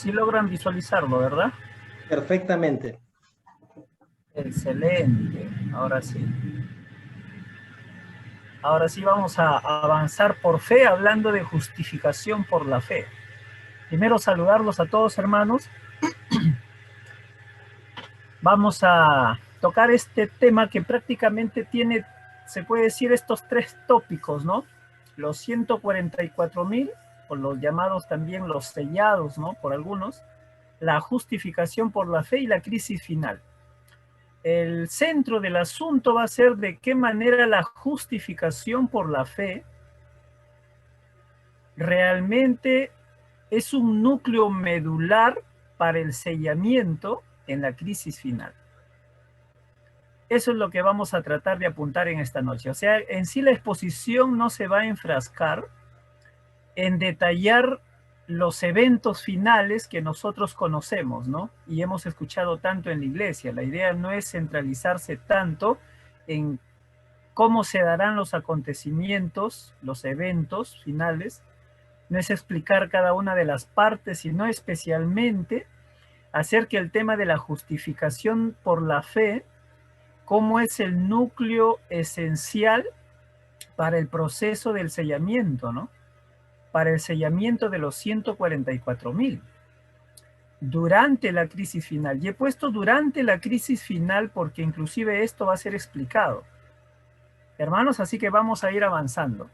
sí logran visualizarlo, ¿verdad? Perfectamente. Excelente. Ahora sí. Ahora sí vamos a avanzar por fe, hablando de justificación por la fe. Primero saludarlos a todos, hermanos. Vamos a tocar este tema que prácticamente tiene, se puede decir, estos tres tópicos, ¿no? Los 144,000, o los llamados también los sellados, ¿no? Por algunos, la justificación por la fe y la crisis final. El centro del asunto va a ser de qué manera la justificación por la fe realmente es un núcleo medular para el sellamiento en la crisis final. Eso es lo que vamos a tratar de apuntar en esta noche. O sea, en sí la exposición no se va a enfrascar en detallar los eventos finales que nosotros conocemos, ¿no? Y hemos escuchado tanto en la iglesia. La idea no es centralizarse tanto en cómo se darán los acontecimientos, los eventos finales, no es explicar cada una de las partes, sino especialmente hacer que el tema de la justificación por la fe, cómo es el núcleo esencial para el proceso del sellamiento, ¿no? Para el sellamiento de los 144,000 durante la crisis final. Y he puesto durante la crisis final porque inclusive esto va a ser explicado. Hermanos, así que vamos a ir avanzando.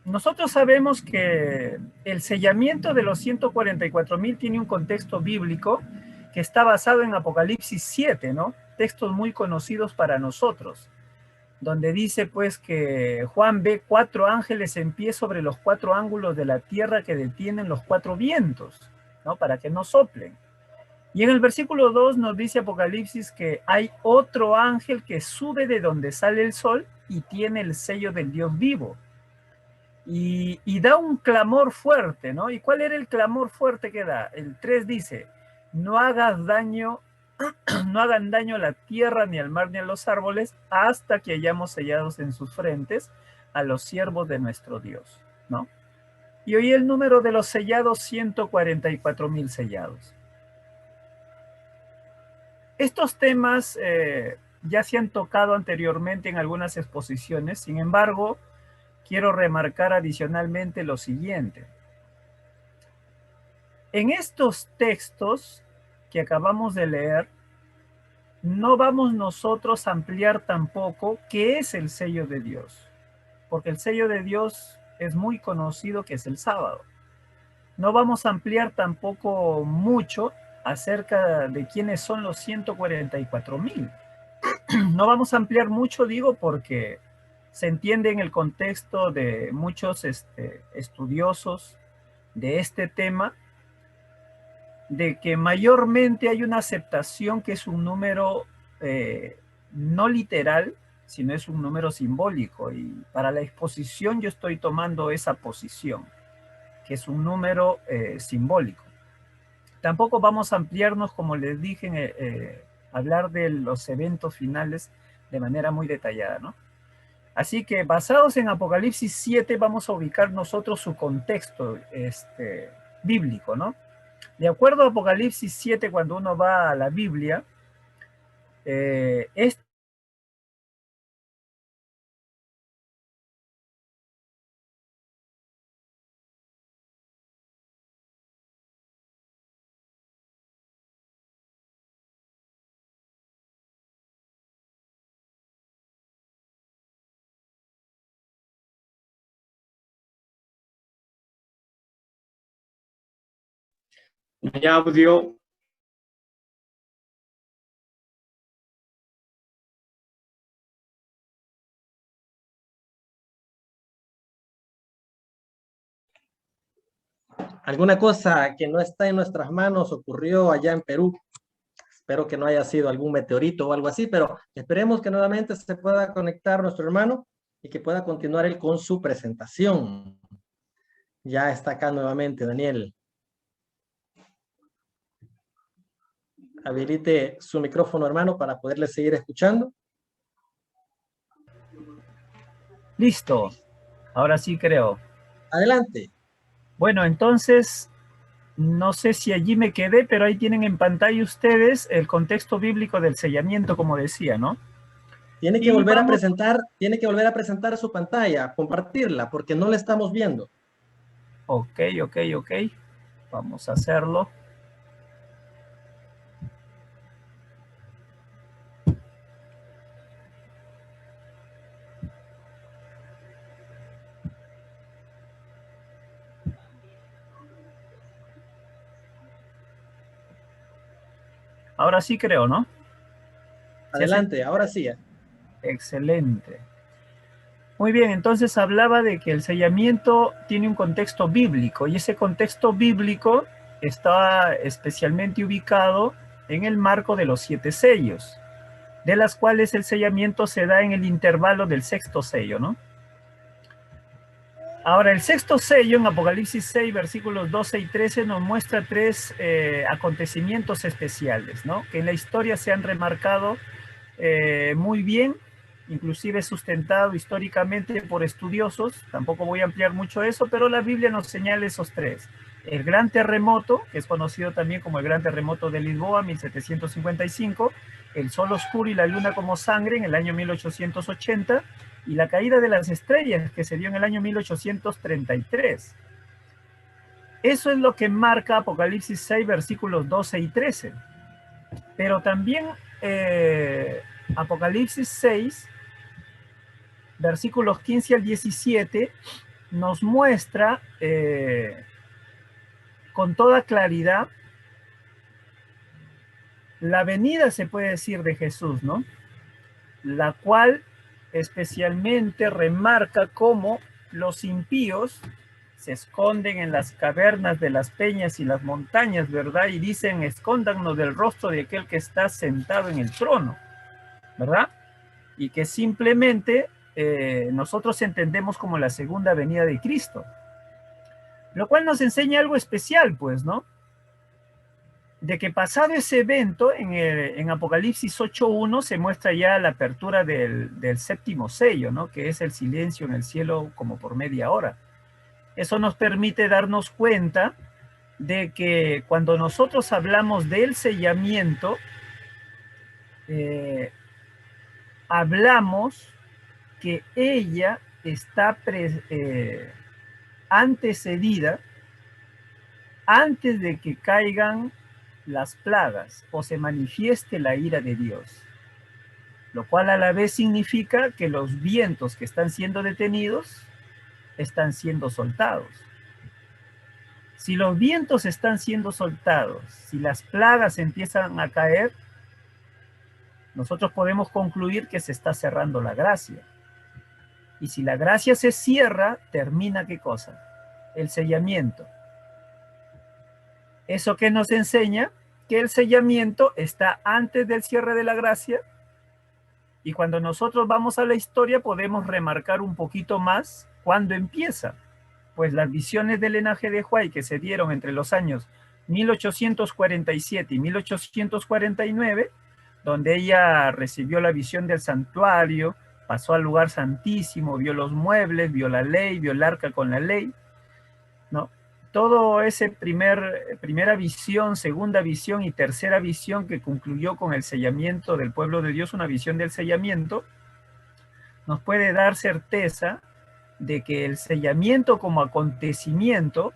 Nosotros sabemos que el sellamiento de los 144,000 tiene un contexto bíblico que está basado en Apocalipsis 7, ¿no? Textos muy conocidos para nosotros, donde dice pues que Juan ve 4 ángeles en pie sobre los 4 ángulos de la tierra que detienen los 4 vientos, ¿no? Para que no soplen. Y en el versículo 2 nos dice Apocalipsis que hay otro ángel que sube de donde sale el sol y tiene el sello del Dios vivo. Y da un clamor fuerte, ¿no? ¿Y cuál era el clamor fuerte que da? El 3 dice, no hagas daño, no hagan daño a la tierra, ni al mar, ni a los árboles, hasta que hayamos sellados en sus frentes a los siervos de nuestro Dios, ¿no? Y hoy el número de los sellados, 144,000 sellados. Estos temas ya se han tocado anteriormente en algunas exposiciones, sin embargo, quiero remarcar adicionalmente lo siguiente. En estos textos que acabamos de leer, no vamos nosotros a ampliar tampoco qué es el sello de Dios, porque el sello de Dios es muy conocido, que es el sábado. No vamos a ampliar tampoco mucho acerca de quiénes son los 144,000. No vamos a ampliar mucho, digo, porque se entiende en el contexto de muchos estudiosos de este tema, de que mayormente hay una aceptación que es un número no literal, sino es un número simbólico. Y para la exposición yo estoy tomando esa posición, que es un número simbólico. Tampoco vamos a ampliarnos, como les dije, hablar de los eventos finales de manera muy detallada, ¿no? Así que basados en Apocalipsis 7 vamos a ubicar nosotros su contexto bíblico, ¿no? De acuerdo a Apocalipsis 7, cuando uno va a la Biblia, este Mi audio. Alguna cosa que no está en nuestras manos ocurrió allá en Perú. Espero que no haya sido algún meteorito o algo así, pero esperemos que nuevamente se pueda conectar nuestro hermano y que pueda continuar él con su presentación. Ya está acá nuevamente, Daniel. Habilite su micrófono, hermano, para poderle seguir escuchando. Listo, ahora sí creo. Adelante. Bueno, entonces No sé si allí me quedé, pero ahí tienen en pantalla ustedes el contexto bíblico del sellamiento, como decía, ¿no? Tiene que Y volver a vamos, presentar su pantalla, compartirla, porque no la estamos viendo. ok. Vamos a hacerlo. Ahora sí creo, ¿no? ¿Sí hace? Adelante, ahora sí. Excelente. Muy bien, entonces hablaba de que el sellamiento tiene un contexto bíblico y ese contexto bíblico está especialmente ubicado en el marco de los 7 sellos, de las cuales el sellamiento se da en el intervalo del 6º sello, ¿no? Ahora, el 6º sello en Apocalipsis 6, versículos 12 y 13 nos muestra 3 acontecimientos especiales, ¿no? Que en la historia se han remarcado muy bien, inclusive sustentado históricamente por estudiosos. Tampoco voy a ampliar mucho eso, pero la Biblia nos señala esos 3. El gran terremoto, que es conocido también como el gran terremoto de Lisboa, 1755, el sol oscuro y la luna como sangre en el año 1880, y la caída de las estrellas, que se dio en el año 1833. Eso es lo que marca Apocalipsis 6, versículos 12 y 13. Pero también Apocalipsis 6, versículos 15 al 17, nos muestra con toda claridad la venida, se puede decir, de Jesús, ¿no? La cual especialmente remarca cómo los impíos se esconden en las cavernas de las peñas y las montañas, ¿verdad? Y dicen, escóndanos del rostro de aquel que está sentado en el trono, ¿verdad? Y que simplemente nosotros entendemos como la segunda venida de Cristo. Lo cual nos enseña algo especial, pues, ¿no? De que pasado ese evento, en Apocalipsis 8.1 se muestra ya la apertura del 7º sello, ¿no? Que es el silencio en el cielo como por media hora. Eso nos permite darnos cuenta de que cuando nosotros hablamos del sellamiento, hablamos que ella está antecedida antes de que caigan las plagas o se manifieste la ira de Dios, lo cual a la vez significa que los vientos que están siendo detenidos están siendo soltados. Si los vientos están siendo soltados, si las plagas empiezan a caer, nosotros podemos concluir que se está cerrando la gracia. Y si la gracia se cierra, termina ¿qué cosa? El sellamiento. ¿Eso qué nos enseña? Que el sellamiento está antes del cierre de la gracia, y cuando nosotros vamos a la historia podemos remarcar un poquito más cuándo empieza. Pues las visiones del linaje de Huay que se dieron entre los años 1847 y 1849, donde ella recibió la visión del santuario, pasó al lugar santísimo, vio los muebles, vio la ley, vio el arca con la ley, ¿no? Todo ese primera visión, segunda visión y tercera visión que concluyó con el sellamiento del pueblo de Dios, una visión del sellamiento, nos puede dar certeza de que el sellamiento como acontecimiento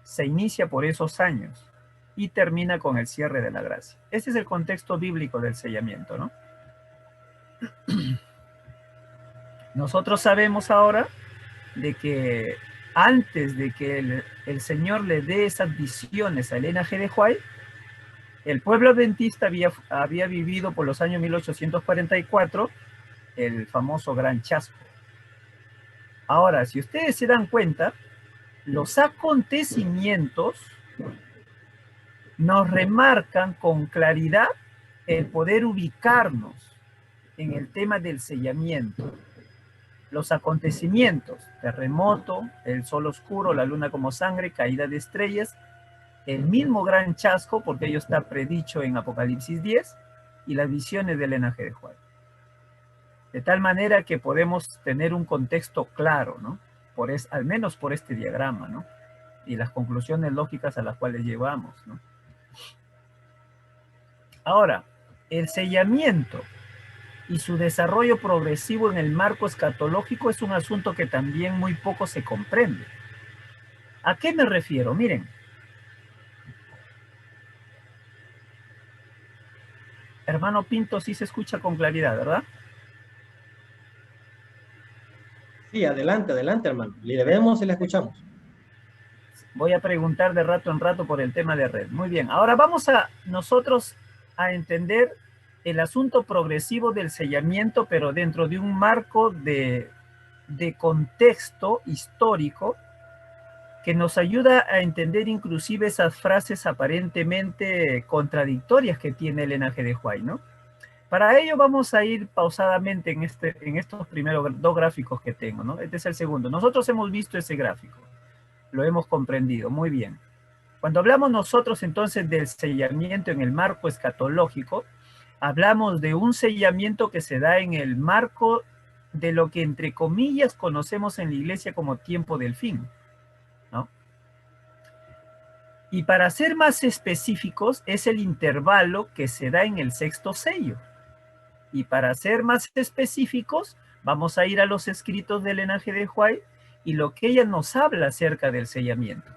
se inicia por esos años y termina con el cierre de la gracia. Ese es el contexto bíblico del sellamiento, ¿no? Nosotros sabemos ahora de que antes de que el Señor le dé esas visiones a Elena G. de Huay, el pueblo adventista había vivido por los años 1844 el famoso Gran Chasco. Ahora, si ustedes se dan cuenta, los acontecimientos nos remarcan con claridad el poder ubicarnos en el tema del sellamiento. Los acontecimientos, terremoto, el sol oscuro, la luna como sangre, caída de estrellas, el mismo gran chasco, porque ello está predicho en Apocalipsis 10, y las visiones del linaje de Huay. De tal manera que podemos tener un contexto claro, ¿no? Al menos por este diagrama, ¿no? y las conclusiones lógicas a las cuales llevamos, ¿no? Ahora, el sellamiento y su desarrollo progresivo en el marco escatológico es un asunto que también muy poco se comprende. ¿A qué me refiero? Miren, hermano Pinto, sí se escucha con claridad, ¿verdad? Sí, adelante, adelante, hermano. Le vemos y le escuchamos. Voy a preguntar de rato en rato por el tema de red. Muy bien, ahora vamos a nosotros a entender el asunto progresivo del sellamiento, pero dentro de un marco de contexto histórico que nos ayuda a entender inclusive esas frases aparentemente contradictorias que tiene Elena G. de White, ¿no? Para ello vamos a ir pausadamente en estos primeros dos gráficos que tengo, ¿no? Este es el segundo. Nosotros hemos visto ese gráfico, lo hemos comprendido, muy bien. Cuando hablamos nosotros entonces del sellamiento en el marco escatológico, hablamos de un sellamiento que se da en el marco de lo que entre comillas conocemos en la iglesia como tiempo del fin, ¿no? Y para ser más específicos, es el intervalo que se da en el sexto sello. Y para ser más específicos, vamos a ir a los escritos de Elena G. de White y lo que ella nos habla acerca del sellamiento.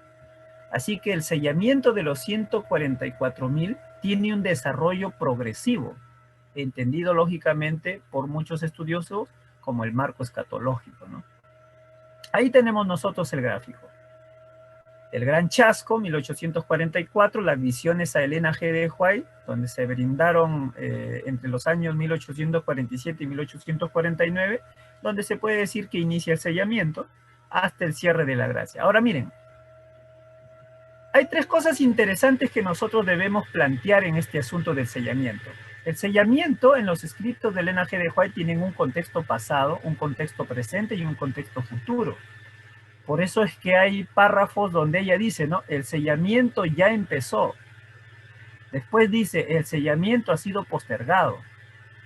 Así que el sellamiento de los 144.000 tiene un desarrollo progresivo, entendido lógicamente por muchos estudiosos como el marco escatológico, ¿no? Ahí tenemos nosotros el gráfico. El gran chasco, 1844, las visiones a Elena G. de White, donde se brindaron entre los años 1847 y 1849, donde se puede decir que inicia el sellamiento hasta el cierre de la gracia. Ahora miren, hay tres cosas interesantes que nosotros debemos plantear en este asunto del sellamiento. El sellamiento en los escritos de Elena G. de White tienen un contexto pasado, un contexto presente y un contexto futuro. Por eso es que hay párrafos donde ella dice, ¿no? El sellamiento ya empezó. Después dice, el sellamiento ha sido postergado.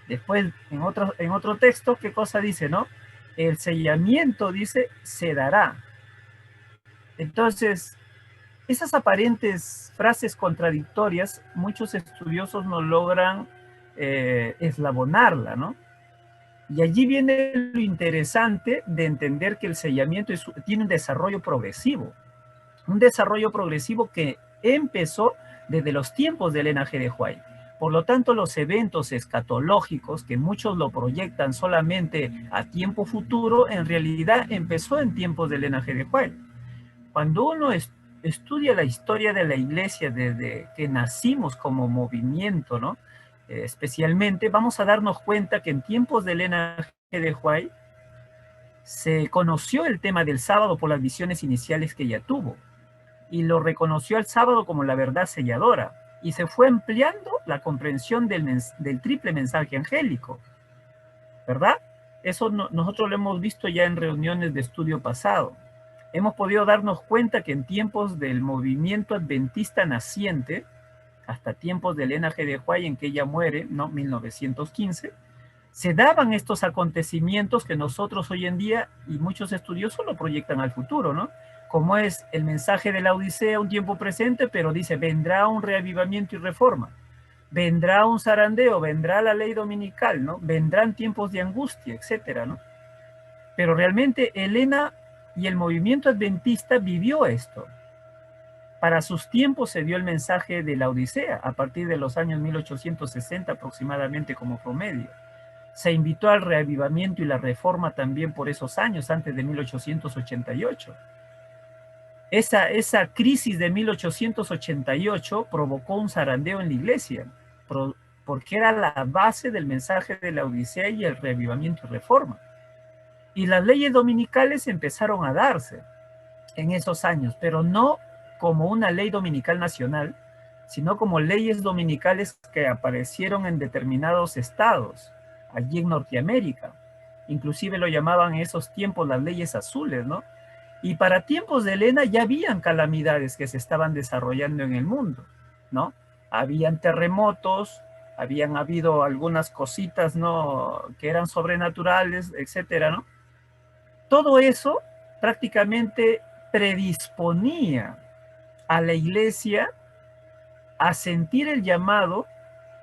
Después, en otro texto, ¿qué cosa dice, no? El sellamiento, dice, se dará. Entonces, esas aparentes frases contradictorias, muchos estudiosos no logran eslabonarla, ¿no? Y allí viene lo interesante de entender que el sellamiento tiene un desarrollo progresivo que empezó desde los tiempos de Elena G. de White. Por lo tanto, los eventos escatológicos, que muchos lo proyectan solamente a tiempo futuro, en realidad empezó en tiempos de Elena G. de White. Cuando uno estudia la historia de la iglesia desde que nacimos como movimiento, ¿no? Especialmente, vamos a darnos cuenta que en tiempos de Elena G. de White se conoció el tema del sábado por las visiones iniciales que ella tuvo y lo reconoció al sábado como la verdad selladora y se fue ampliando la comprensión del triple mensaje angélico, ¿verdad? Eso nosotros lo hemos visto ya en reuniones de estudio pasado. Hemos podido darnos cuenta que en tiempos del movimiento adventista naciente, hasta tiempos de Elena G. de White, en que ella muere, ¿no? 1915, se daban estos acontecimientos que nosotros hoy en día, y muchos estudiosos lo proyectan al futuro, ¿no? Como es el mensaje de la Odisea, un tiempo presente, pero dice, vendrá un reavivamiento y reforma, vendrá un zarandeo, vendrá la ley dominical, ¿no? Vendrán tiempos de angustia, etcétera, ¿no? Pero realmente Elena y el movimiento adventista vivió esto. Para sus tiempos se dio el mensaje de la Odisea, a partir de los años 1860 aproximadamente como promedio. Se invitó al reavivamiento y la reforma también por esos años, antes de 1888. Esa crisis de 1888 provocó un zarandeo en la iglesia, porque era la base del mensaje de la Odisea y el reavivamiento y reforma. Y las leyes dominicales empezaron a darse en esos años, pero no como una ley dominical nacional, sino como leyes dominicales que aparecieron en determinados estados, allí en Norteamérica. Inclusive lo llamaban en esos tiempos las leyes azules, ¿no? Y para tiempos de Elena ya habían calamidades que se estaban desarrollando en el mundo, ¿no? Habían terremotos, habían habido algunas cositas, ¿no? Que eran sobrenaturales, etcétera, ¿no? Todo eso prácticamente predisponía a la iglesia a sentir el llamado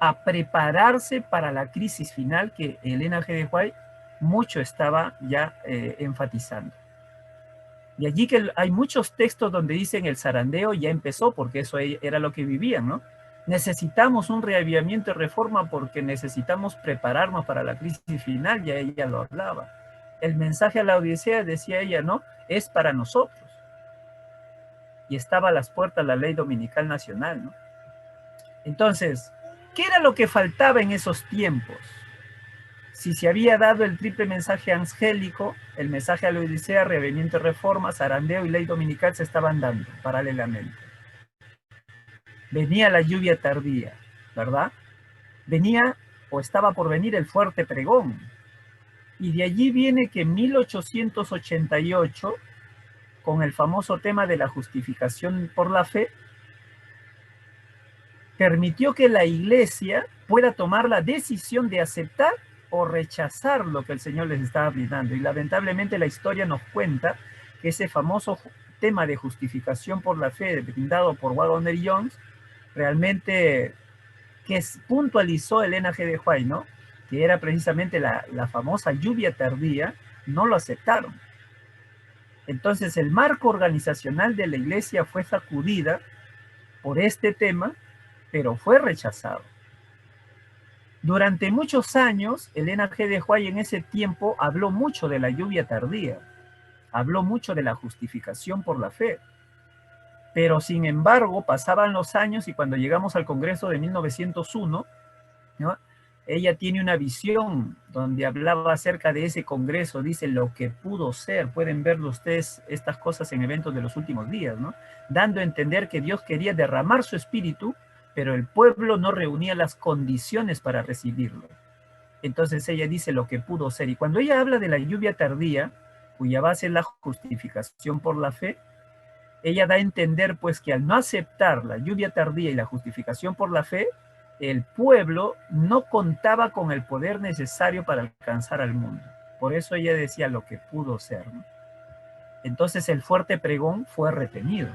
a prepararse para la crisis final que Elena G. de White mucho estaba ya enfatizando. De allí que hay muchos textos donde dicen el zarandeo ya empezó, porque eso era lo que vivían, ¿no? Necesitamos un reavivamiento y reforma porque necesitamos prepararnos para la crisis final, ya ella lo hablaba. El mensaje a la Odisea, decía ella, ¿no? Es para nosotros. Y estaba a las puertas la ley dominical nacional, ¿no? Entonces, ¿qué era lo que faltaba en esos tiempos? Si se había dado el triple mensaje angélico, el mensaje a la Odisea, reavivamiento y reforma, zarandeo y ley dominical se estaban dando paralelamente. Venía la lluvia tardía, ¿verdad? Venía o estaba por venir el fuerte pregón. Y de allí viene que en 1888, con el famoso tema de la justificación por la fe, permitió que la iglesia pueda tomar la decisión de aceptar o rechazar lo que el Señor les estaba brindando. Y lamentablemente la historia nos cuenta que ese famoso tema de justificación por la fe brindado por Waggoner Jones, realmente que puntualizó Elena G. de White, ¿no? Que era precisamente la famosa lluvia tardía, no lo aceptaron. Entonces el marco organizacional de la iglesia fue sacudida por este tema, pero fue rechazado. Durante muchos años, Elena G. de White en ese tiempo habló mucho de la lluvia tardía, habló mucho de la justificación por la fe, pero sin embargo pasaban los años y cuando llegamos al Congreso de 1901, ¿no? Ella tiene una visión donde hablaba acerca de ese Congreso, dice lo que pudo ser, pueden verlo ustedes estas cosas en eventos de los últimos días, ¿no? Dando a entender que Dios quería derramar su espíritu, pero el pueblo no reunía las condiciones para recibirlo. Entonces ella dice lo que pudo ser. Y cuando ella habla de la lluvia tardía, cuya base es la justificación por la fe, ella da a entender pues que al no aceptar la lluvia tardía y la justificación por la fe, el pueblo no contaba con el poder necesario para alcanzar al mundo. Por eso ella decía lo que pudo ser, ¿no? Entonces el fuerte pregón fue retenido.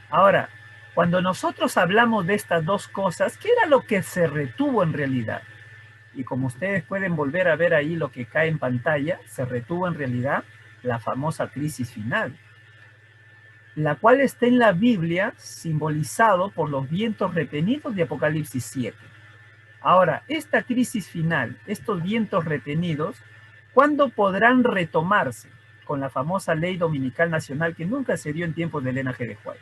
Ahora, cuando nosotros hablamos de estas dos cosas, ¿qué era lo que se retuvo en realidad? Y como ustedes pueden volver a ver ahí lo que cae en pantalla, se retuvo en realidad la famosa crisis final, la cual está en la Biblia simbolizado por los vientos retenidos de Apocalipsis 7. Ahora, esta crisis final, estos vientos retenidos, ¿cuándo podrán retomarse? Con la famosa ley dominical nacional que nunca se dio en tiempos de Elena G. de White.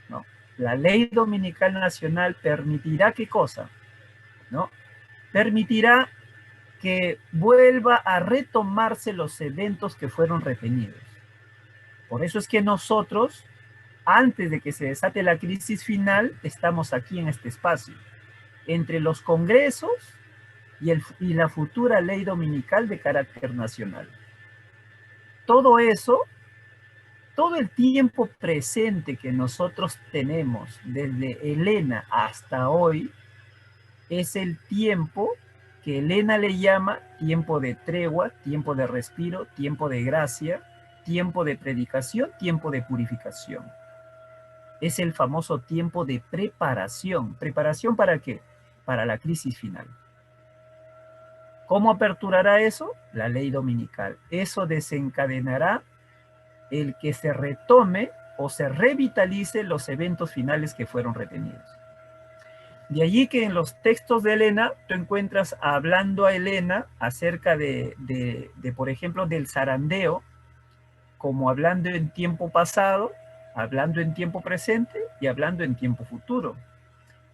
¿No? La ley dominical nacional permitirá ¿qué cosa? ¿No? Permitirá que vuelva a retomarse los eventos que fueron retenidos. Por eso es que nosotros, antes de que se desate la crisis final, estamos aquí en este espacio, entre los congresos y la futura ley dominical de carácter nacional. Todo eso, todo el tiempo presente que nosotros tenemos, desde Elena hasta hoy, es el tiempo que Elena le llama tiempo de tregua, tiempo de respiro, tiempo de gracia, tiempo de predicación, tiempo de purificación. Es el famoso tiempo de preparación. ¿Preparación para qué? Para la crisis final. ¿Cómo aperturará eso? La ley dominical. Eso desencadenará el que se retome o se revitalice los eventos finales que fueron retenidos. De allí que en los textos de Elena, tú encuentras hablando a Elena acerca de por ejemplo, del zarandeo, como hablando en tiempo pasado, hablando en tiempo presente y hablando en tiempo futuro.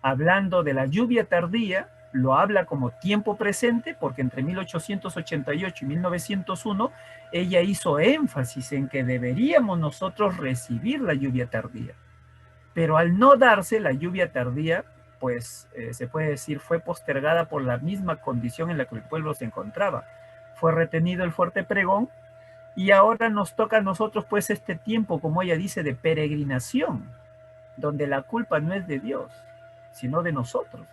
Hablando de la lluvia tardía, lo habla como tiempo presente, porque entre 1888 y 1901, ella hizo énfasis en que deberíamos nosotros recibir la lluvia tardía. Pero al no darse la lluvia tardía, pues se puede decir, fue postergada por la misma condición en la que el pueblo se encontraba. Fue retenido el fuerte pregón, y ahora nos toca a nosotros pues este tiempo, como ella dice, de peregrinación, donde la culpa no es de Dios, sino de nosotros.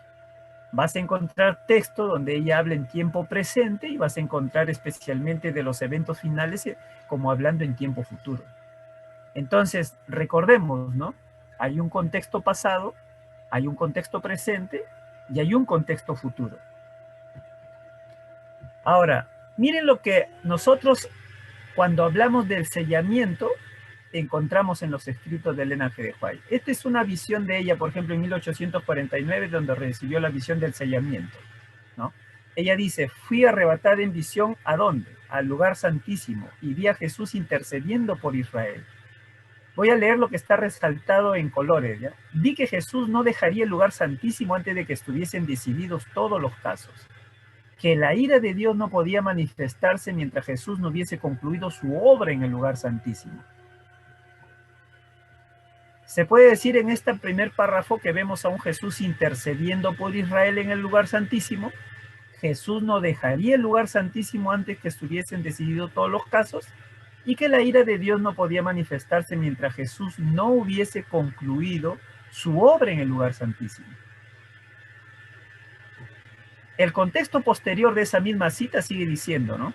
Vas a encontrar texto donde ella habla en tiempo presente y vas a encontrar especialmente de los eventos finales como hablando en tiempo futuro. Entonces, recordemos, ¿no? Hay un contexto pasado, hay un contexto presente y hay un contexto futuro. Ahora, miren lo que nosotros, cuando hablamos del sellamiento, encontramos en los escritos de Elena G. de White. Esta es una visión de ella, por ejemplo, en 1849, donde recibió la visión del sellamiento, ¿no? Ella dice, fui arrebatada en visión, ¿a dónde? Al lugar santísimo, y vi a Jesús intercediendo por Israel. Voy a leer lo que está resaltado en colores, ¿ya? Vi que Jesús no dejaría el lugar santísimo antes de que estuviesen decididos todos los casos. Que la ira de Dios no podía manifestarse mientras Jesús no hubiese concluido su obra en el lugar santísimo. Se puede decir en este primer párrafo que vemos a un Jesús intercediendo por Israel en el lugar santísimo. Jesús no dejaría el lugar santísimo antes que estuviesen decididos todos los casos, y que la ira de Dios no podía manifestarse mientras Jesús no hubiese concluido su obra en el lugar santísimo. El contexto posterior de esa misma cita sigue diciendo, ¿no?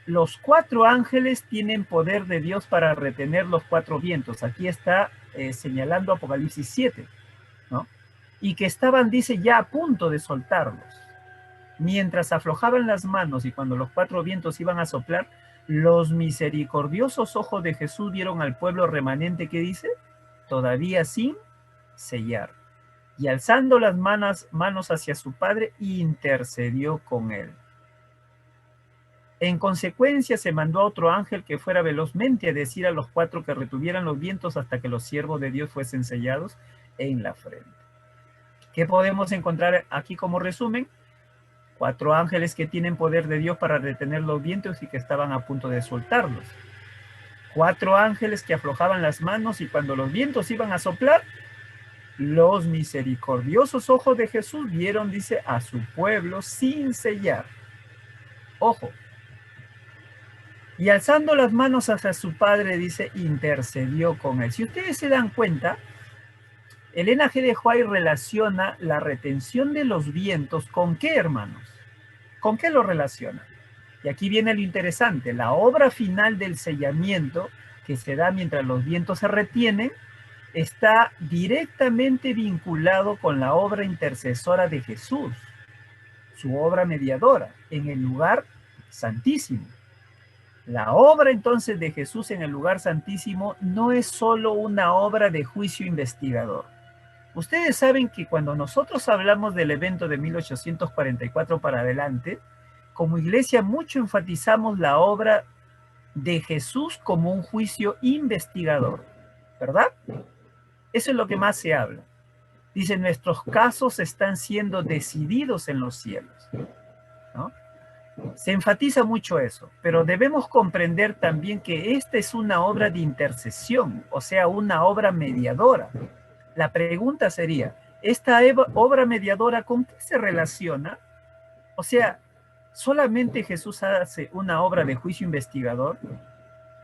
Los 4 ángeles tienen poder de Dios para retener los 4 vientos. Aquí está señalando Apocalipsis 7, ¿no? Y que estaban, dice, ya a punto de soltarlos. Mientras aflojaban las manos y cuando los 4 vientos iban a soplar, los misericordiosos ojos de Jesús vieron al pueblo remanente, que dice, todavía sin sellar. Y alzando las manos hacia su Padre, intercedió con él. En consecuencia, se mandó a otro ángel que fuera velozmente a decir a los 4 que retuvieran los vientos hasta que los siervos de Dios fuesen sellados en la frente. ¿Qué podemos encontrar aquí como resumen? 4 ángeles que tienen poder de Dios para retener los vientos y que estaban a punto de soltarlos. 4 ángeles que aflojaban las manos y cuando los vientos iban a soplar, los misericordiosos ojos de Jesús vieron, dice, a su pueblo sin sellar. Ojo. Y alzando las manos hacia su Padre, dice, intercedió con él. Si ustedes se dan cuenta, Elena G. de White relaciona la retención de los vientos ¿con qué, hermanos? ¿Con qué lo relaciona? Y aquí viene lo interesante. La obra final del sellamiento, que se da mientras los vientos se retienen, está directamente vinculado con la obra intercesora de Jesús, su obra mediadora, en el lugar santísimo. La obra entonces de Jesús en el lugar santísimo no es solo una obra de juicio investigador. Ustedes saben que cuando nosotros hablamos del evento de 1844 para adelante, como iglesia mucho enfatizamos la obra de Jesús como un juicio investigador, ¿verdad? Eso es lo que más se habla. Dice, nuestros casos están siendo decididos en los cielos, ¿no? Se enfatiza mucho eso, pero debemos comprender también que esta es una obra de intercesión, o sea, una obra mediadora. La pregunta sería, ¿esta obra mediadora con qué se relaciona? O sea, ¿solamente Jesús hace una obra de juicio investigador?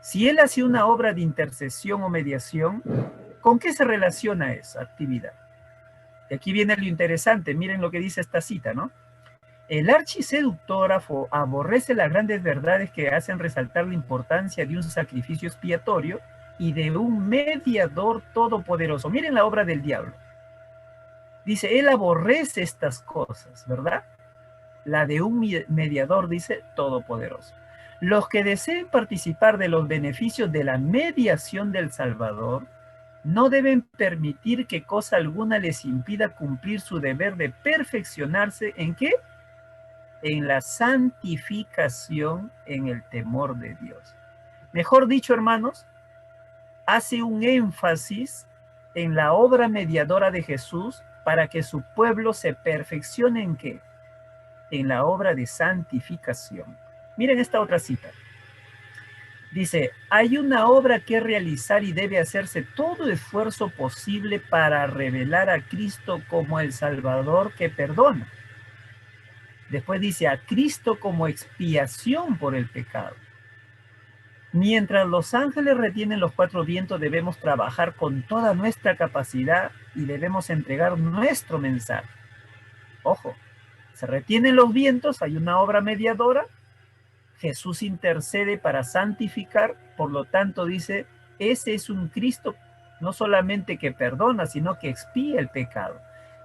Si él hace una obra de intercesión o mediación, ¿con qué se relaciona esa actividad? Y aquí viene lo interesante, miren lo que dice esta cita, ¿no? El archiseductógrafo aborrece las grandes verdades que hacen resaltar la importancia de un sacrificio expiatorio y de un mediador todopoderoso. Miren la obra del diablo. Dice, él aborrece estas cosas, ¿verdad? La de un mediador, dice, todopoderoso. Los que deseen participar de los beneficios de la mediación del Salvador no deben permitir que cosa alguna les impida cumplir su deber de perfeccionarse, ¿en qué? En la santificación, en el temor de Dios. Mejor dicho, hermanos, hace un énfasis en la obra mediadora de Jesús para que su pueblo se perfeccione ¿en qué? En la obra de santificación. Miren esta otra cita. Dice, hay una obra que realizar y debe hacerse todo esfuerzo posible para revelar a Cristo como el Salvador que perdona. Después dice, a Cristo como expiación por el pecado. Mientras los ángeles retienen los 4 vientos, debemos trabajar con toda nuestra capacidad y debemos entregar nuestro mensaje. Ojo, se retienen los vientos, hay una obra mediadora, Jesús intercede para santificar, por lo tanto dice, ese es un Cristo no solamente que perdona, sino que expía el pecado.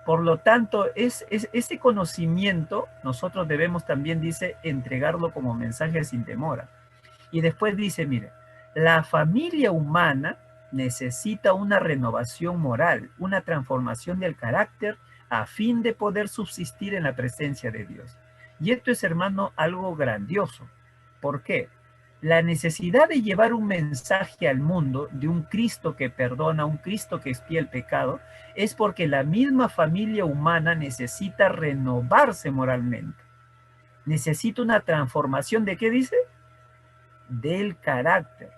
Por lo tanto, ese conocimiento nosotros debemos también, dice, entregarlo como mensaje sin demora. Y después dice, mire, la familia humana necesita una renovación moral, una transformación del carácter a fin de poder subsistir en la presencia de Dios. Y esto es, hermano, algo grandioso. ¿Por qué? La necesidad de llevar un mensaje al mundo de un Cristo que perdona, un Cristo que expía el pecado, es porque la misma familia humana necesita renovarse moralmente. Necesita una transformación ¿de qué dice? Del carácter.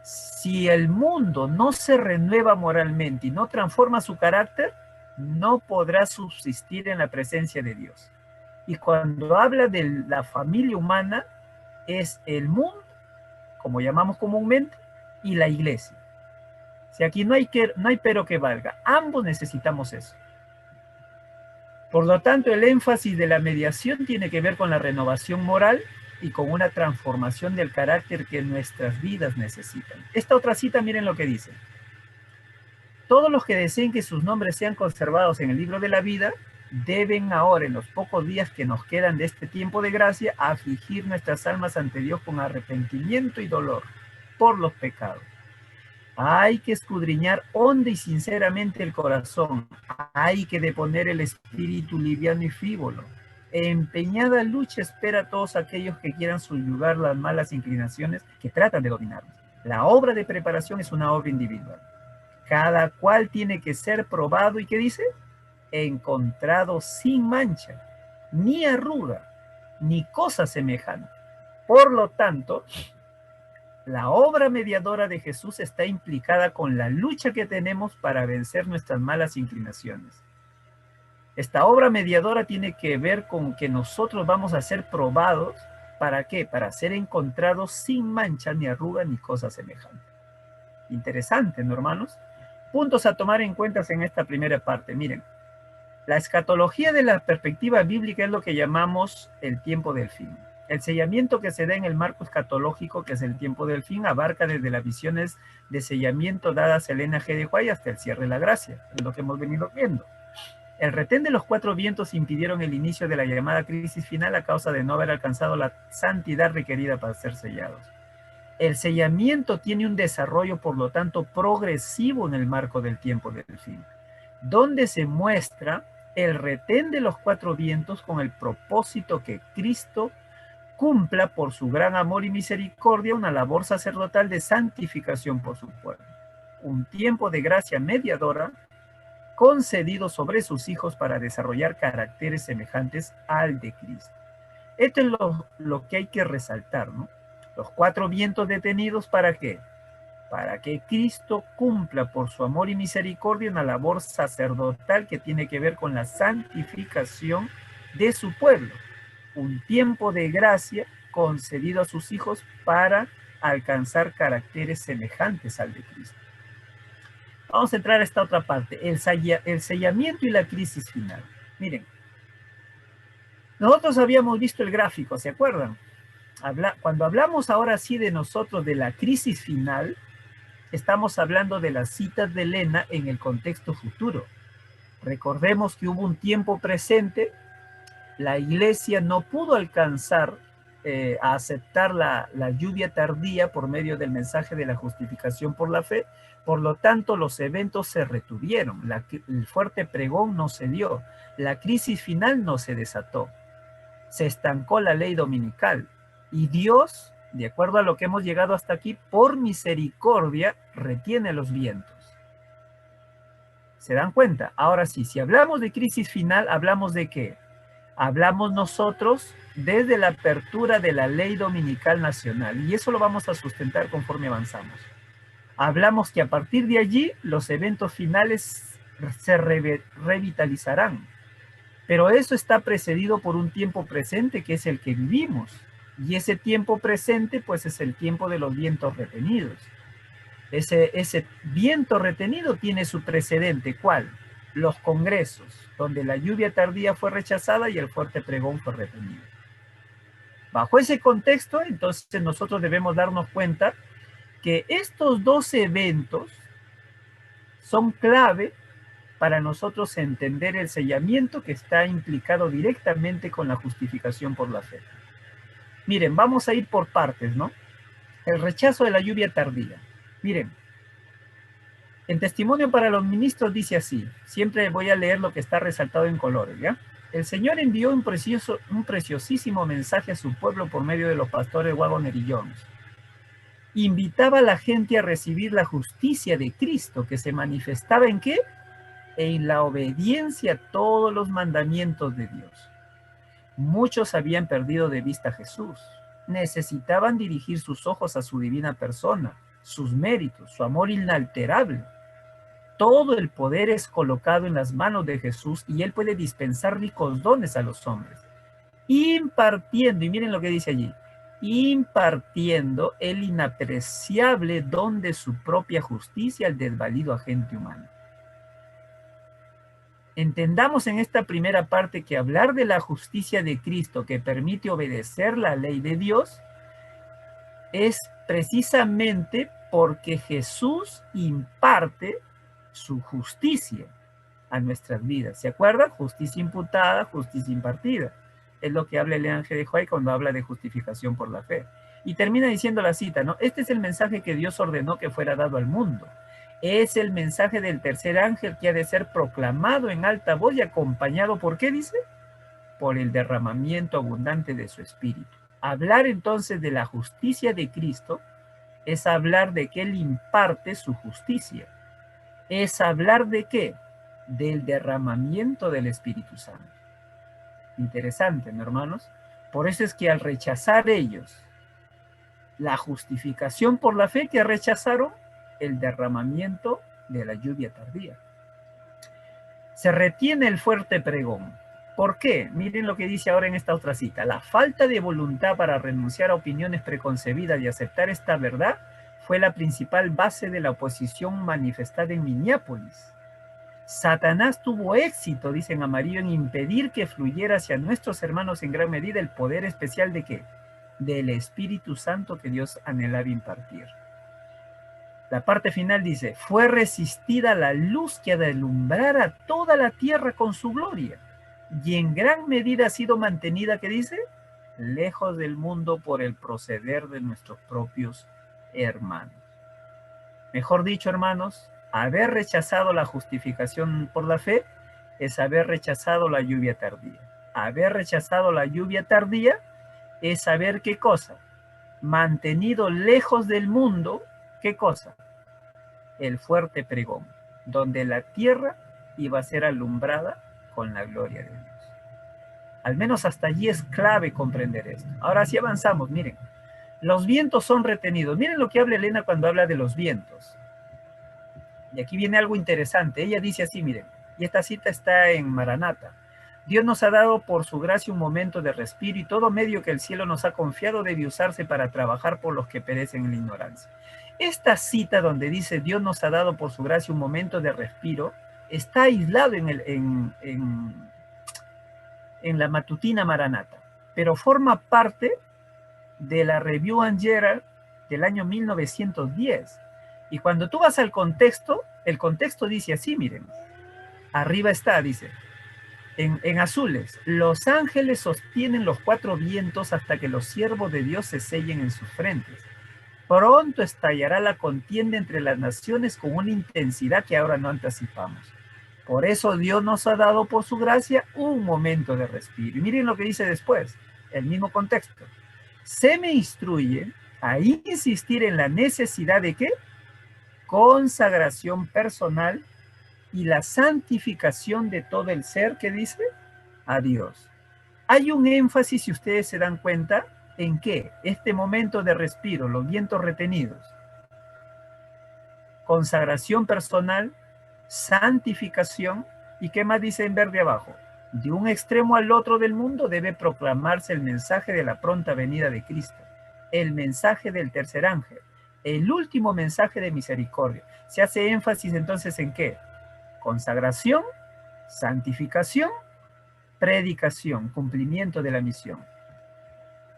Si el mundo no se renueva moralmente y no transforma su carácter, no podrá subsistir en la presencia de Dios. Y cuando habla de la familia humana, es el mundo, como llamamos comúnmente, y la iglesia. Si aquí no hay pero que valga, ambos necesitamos eso. Por lo tanto, el énfasis de la mediación tiene que ver con la renovación moral y con una transformación del carácter que nuestras vidas necesitan. Esta otra cita, miren lo que dice. Todos los que deseen que sus nombres sean conservados en el libro de la vida, deben ahora, en los pocos días que nos quedan de este tiempo de gracia, afligir nuestras almas ante Dios con arrepentimiento y dolor por los pecados. Hay que escudriñar honda y sinceramente el corazón. Hay que deponer el espíritu liviano y frívolo. Empeñada lucha espera a todos aquellos que quieran subyugar las malas inclinaciones que tratan de dominarnos. La obra de preparación es una obra individual. Cada cual tiene que ser probado, ¿y qué dice? Encontrado sin mancha, ni arruga, ni cosa semejante. Por lo tanto, la obra mediadora de Jesús está implicada con la lucha que tenemos para vencer nuestras malas inclinaciones. Esta obra mediadora tiene que ver con que nosotros vamos a ser probados. ¿Para qué? Para ser encontrados sin mancha, ni arruga, ni cosa semejante. Interesante, ¿no, hermanos? Puntos a tomar en cuenta en esta primera parte. Miren, la escatología de la perspectiva bíblica es lo que llamamos el tiempo del fin. El sellamiento que se da en el marco escatológico, que es el tiempo del fin, abarca desde las visiones de sellamiento dadas a Elena G. de White hasta el cierre de la gracia, es lo que hemos venido viendo. El retén de los cuatro vientos impidieron el inicio de la llamada crisis final a causa de no haber alcanzado la santidad requerida para ser sellados. El sellamiento tiene un desarrollo, por lo tanto, progresivo en el marco del tiempo del fin, donde se muestra el retén de los cuatro vientos con el propósito que Cristo cumpla por su gran amor y misericordia una labor sacerdotal de santificación por su pueblo. Un tiempo de gracia mediadora concedido sobre sus hijos para desarrollar caracteres semejantes al de Cristo. Esto es lo que hay que resaltar, ¿no? Los cuatro vientos detenidos, ¿para qué? Para que Cristo cumpla por su amor y misericordia una labor sacerdotal que tiene que ver con la santificación de su pueblo. Un tiempo de gracia concedido a sus hijos para alcanzar caracteres semejantes al de Cristo. Vamos a entrar a esta otra parte, el sellamiento y la crisis final. Miren, nosotros habíamos visto el gráfico, ¿se acuerdan? Cuando hablamos ahora sí de nosotros de la crisis final, estamos hablando de las citas de Elena en el contexto futuro. Recordemos que hubo un tiempo presente, la iglesia no pudo alcanzar a aceptar la lluvia tardía por medio del mensaje de la justificación por la fe, por lo tanto los eventos se retuvieron, el fuerte pregón no se dio, la crisis final no se desató, se estancó la ley dominical y Dios, de acuerdo a lo que hemos llegado hasta aquí, por misericordia retiene los vientos. ¿Se dan cuenta? Ahora sí, si hablamos de crisis final, ¿hablamos de qué? Hablamos nosotros desde la apertura de la ley dominical nacional, y eso lo vamos a sustentar conforme avanzamos. Hablamos que a partir de allí los eventos finales se revitalizarán, pero eso está precedido por un tiempo presente que es el que vivimos, y ese tiempo presente pues es el tiempo de los vientos retenidos. Ese viento retenido tiene su precedente, ¿cuál? Los congresos, donde la lluvia tardía fue rechazada y el fuerte pregón fue retenido. Bajo ese contexto, entonces nosotros debemos darnos cuenta que estos dos eventos son clave para nosotros entender el sellamiento que está implicado directamente con la justificación por la fe. Miren, vamos a ir por partes, ¿no? El rechazo de la lluvia tardía. Miren, en Testimonio para los Ministros dice así, siempre voy a leer lo que está resaltado en colores, ¿ya? El Señor envió un preciosísimo mensaje a su pueblo por medio de los pastores Waggoner y Jones. Invitaba a la gente a recibir la justicia de Cristo, que se manifestaba ¿en qué? En la obediencia a todos los mandamientos de Dios. Muchos habían perdido de vista a Jesús. Necesitaban dirigir sus ojos a su divina persona, sus méritos, su amor inalterable. Todo el poder es colocado en las manos de Jesús y Él puede dispensar ricos dones a los hombres, impartiendo, y miren lo que dice allí, impartiendo el inapreciable don de su propia justicia al desvalido agente humano. Entendamos en esta primera parte que hablar de la justicia de Cristo que permite obedecer la ley de Dios es precisamente porque Jesús imparte su justicia a nuestras vidas. ¿Se acuerdan? Justicia imputada, justicia impartida. Es lo que habla el ángel de Joy cuando habla de justificación por la fe. Y termina diciendo la cita, ¿no? Este es el mensaje que Dios ordenó que fuera dado al mundo. Es el mensaje del tercer ángel que ha de ser proclamado en alta voz y acompañado, ¿por qué dice? Por el derramamiento abundante de su espíritu. Hablar entonces de la justicia de Cristo es hablar de que Él imparte su justicia. Es hablar de qué? Del derramamiento del Espíritu Santo. Interesante, ¿no, hermanos? Por eso es que al rechazar ellos la justificación por la fe, que rechazaron el derramamiento de la lluvia tardía. Se retiene el fuerte pregón. ¿Por qué? Miren lo que dice ahora en esta otra cita. La falta de voluntad para renunciar a opiniones preconcebidas y aceptar esta verdad fue la principal base de la oposición manifestada en Minneapolis. Satanás tuvo éxito, dicen Amarillo, en impedir que fluyera hacia nuestros hermanos en gran medida el poder especial de ¿qué? Del Espíritu Santo que Dios anhelaba impartir. La parte final dice, fue resistida la luz que ha de alumbrar a toda la tierra con su gloria, y en gran medida ha sido mantenida, ¿qué dice? Lejos del mundo por el proceder de nuestros propios hermanos. Mejor dicho, hermanos, haber rechazado la justificación por la fe es haber rechazado la lluvia tardía. Haber rechazado la lluvia tardía es saber qué cosa. Mantenido lejos del mundo, ¿qué cosa? El fuerte pregón, donde la tierra iba a ser alumbrada con la gloria de Dios. Al menos hasta allí es clave comprender esto. Ahora sí avanzamos, miren. Los vientos son retenidos. Miren lo que habla Elena cuando habla de los vientos. Y aquí viene algo interesante. Ella dice así, miren, y esta cita está en Maranata. Dios nos ha dado por su gracia un momento de respiro y todo medio que el cielo nos ha confiado debe usarse para trabajar por los que perecen en la ignorancia. Esta cita donde dice Dios nos ha dado por su gracia un momento de respiro está aislado en la matutina Maranata, pero forma parte de la Review and Herald del año 1910. Y cuando tú vas al contexto, el contexto dice así, miren, arriba está, dice, en azules, los ángeles sostienen los cuatro vientos hasta que los siervos de Dios se sellen en sus frentes. Pronto estallará la contienda entre las naciones con una intensidad que ahora no anticipamos. Por eso Dios nos ha dado por su gracia un momento de respiro. Y miren lo que dice después, el mismo contexto. Se me instruye a insistir en la necesidad de ¿qué? Consagración personal y la santificación de todo el ser que dice a Dios. Hay un énfasis, si ustedes se dan cuenta, en que este momento de respiro, los vientos retenidos, consagración personal, santificación, y ¿qué más dice en verde abajo? De un extremo al otro del mundo debe proclamarse el mensaje de la pronta venida de Cristo, el mensaje del tercer ángel, el último mensaje de misericordia. Se hace énfasis entonces en ¿qué? Consagración, santificación, predicación, cumplimiento de la misión.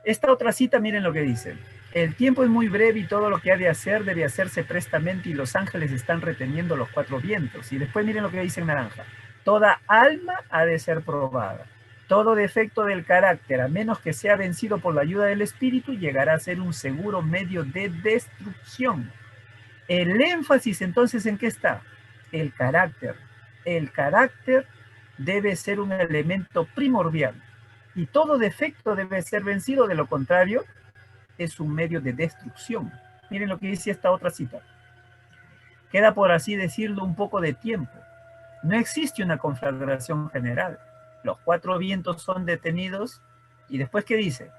Esta otra cita, miren lo que dice. El tiempo es muy breve y todo lo que ha de hacer debe hacerse prestamente y los ángeles están reteniendo los cuatro vientos. Y después miren lo que dice en naranja. Toda alma ha de ser probada. Todo defecto del carácter, a menos que sea vencido por la ayuda del Espíritu, llegará a ser un seguro medio de destrucción. El énfasis entonces, ¿en qué está? El carácter. El carácter debe ser un elemento primordial. Y todo defecto debe ser vencido, de lo contrario, es un medio de destrucción. Miren lo que dice esta otra cita. Queda, por así decirlo, un poco de tiempo. No existe una conflagración general. Los cuatro vientos son detenidos. ¿Y después qué dice?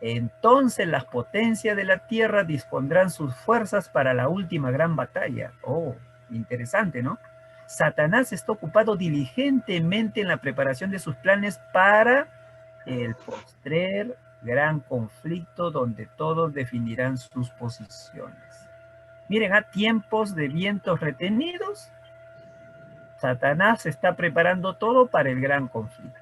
Entonces las potencias de la tierra dispondrán sus fuerzas para la última gran batalla. Oh, interesante, ¿no? Satanás está ocupado diligentemente en la preparación de sus planes para el postrer gran conflicto donde todos definirán sus posiciones. Miren, a tiempos de vientos retenidos, Satanás está preparando todo para el gran conflicto.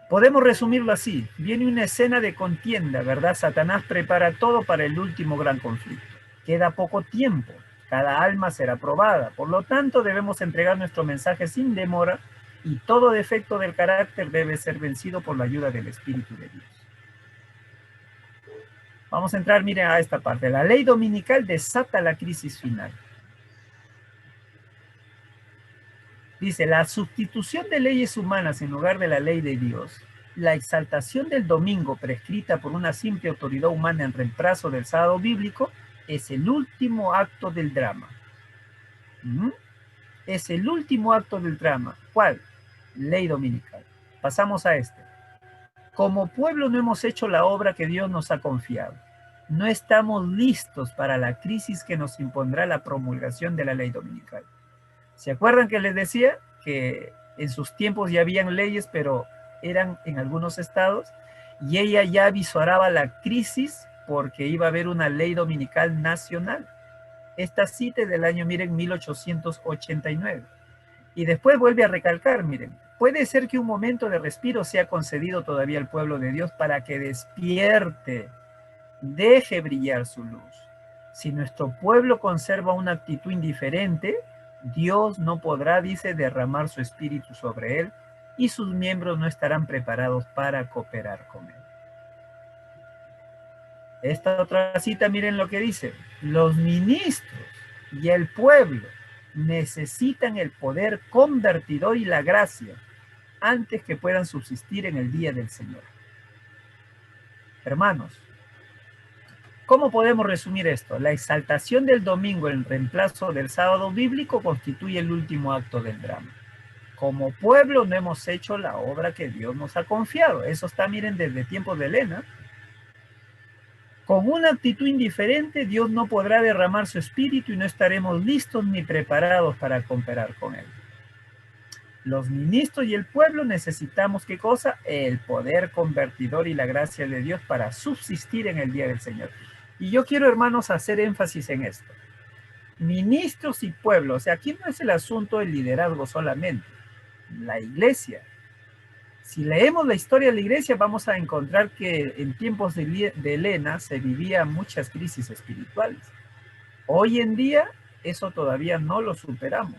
Podemos resumirlo así. Viene una escena de contienda, ¿verdad? Satanás prepara todo para el último gran conflicto. Queda poco tiempo. Cada alma será probada. Por lo tanto, debemos entregar nuestro mensaje sin demora y todo defecto del carácter debe ser vencido por la ayuda del Espíritu de Dios. Vamos a entrar, miren, a esta parte. La ley dominical desata la crisis final. Dice, la sustitución de leyes humanas en lugar de la ley de Dios, la exaltación del domingo prescrita por una simple autoridad humana en reemplazo del sábado bíblico, es el último acto del drama. Es el último acto del drama. ¿Cuál? Ley dominical. Pasamos a este. Como pueblo no hemos hecho la obra que Dios nos ha confiado. No estamos listos para la crisis que nos impondrá la promulgación de la ley dominical. ¿Se acuerdan que les decía que en sus tiempos ya habían leyes, pero eran en algunos estados? Y ella ya avisoraba la crisis porque iba a haber una ley dominical nacional. Esta cita es del año, miren, 1889. Y después vuelve a recalcar, miren, puede ser que un momento de respiro sea concedido todavía al pueblo de Dios para que despierte, deje brillar su luz. Si nuestro pueblo conserva una actitud indiferente, Dios no podrá, dice, derramar su espíritu sobre él y sus miembros no estarán preparados para cooperar con él. Esta otra cita, miren lo que dice. Los ministros y el pueblo necesitan el poder convertidor y la gracia antes que puedan subsistir en el día del Señor. Hermanos, ¿cómo podemos resumir esto? La exaltación del domingo en reemplazo del sábado bíblico constituye el último acto del drama. Como pueblo no hemos hecho la obra que Dios nos ha confiado. Eso está, miren, desde tiempos de Elena. Con una actitud indiferente, Dios no podrá derramar su espíritu y no estaremos listos ni preparados para cooperar con él. Los ministros y el pueblo necesitamos, ¿qué cosa? El poder convertidor y la gracia de Dios para subsistir en el día del Señor. Y yo quiero, hermanos, hacer énfasis en esto. Ministros y pueblo, o sea, aquí no es el asunto del liderazgo solamente. La iglesia. Si leemos la historia de la iglesia, vamos a encontrar que en tiempos de Elena se vivían muchas crisis espirituales. Hoy en día, eso todavía no lo superamos.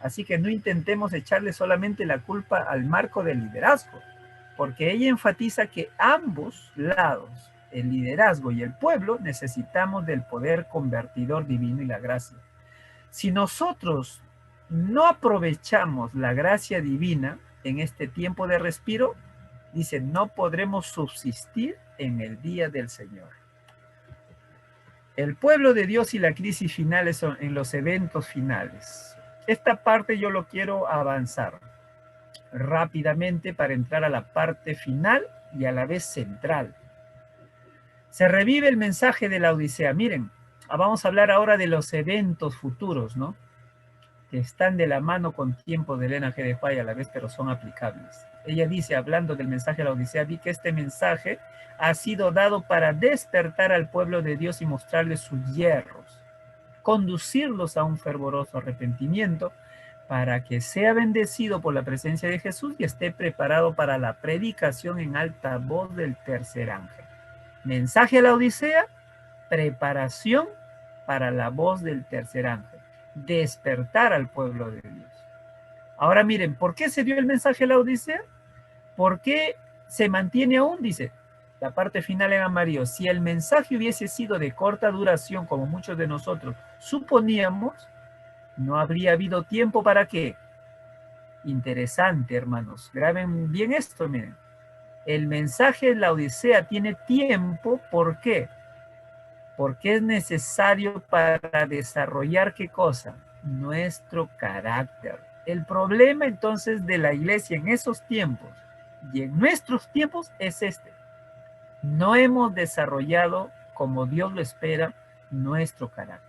Así que no intentemos echarle solamente la culpa al marco del liderazgo, porque ella enfatiza que ambos lados, el liderazgo y el pueblo, necesitamos del poder convertidor divino y la gracia. Si nosotros no aprovechamos la gracia divina en este tiempo de respiro, dice, no podremos subsistir en el día del Señor. El pueblo de Dios y la crisis finales son en los eventos finales. Esta parte yo lo quiero avanzar rápidamente para entrar a la parte final y a la vez central. Se revive el mensaje de la Odisea. Miren, vamos a hablar ahora de los eventos futuros, ¿no? Que están de la mano con tiempo de Elena G. de White a la vez, pero son aplicables. Ella dice, hablando del mensaje de la Odisea, vi que este mensaje ha sido dado para despertar al pueblo de Dios y mostrarles sus hierros, conducirlos a un fervoroso arrepentimiento, para que sea bendecido por la presencia de Jesús y esté preparado para la predicación en alta voz del tercer ángel. Mensaje a la Odisea, preparación para la voz del tercer ángel, despertar al pueblo de Dios. Ahora miren, ¿por qué se dio el mensaje a la Odisea? ¿Por qué se mantiene aún? Dice, la parte final en amarillo, si el mensaje hubiese sido de corta duración, como muchos de nosotros suponíamos, no habría habido tiempo para qué. Interesante, hermanos. Graben bien esto, miren. El mensaje de la Odisea tiene tiempo, ¿por qué? Porque es necesario para desarrollar ¿qué cosa? Nuestro carácter. El problema entonces de la iglesia en esos tiempos y en nuestros tiempos es este. No hemos desarrollado, como Dios lo espera, nuestro carácter.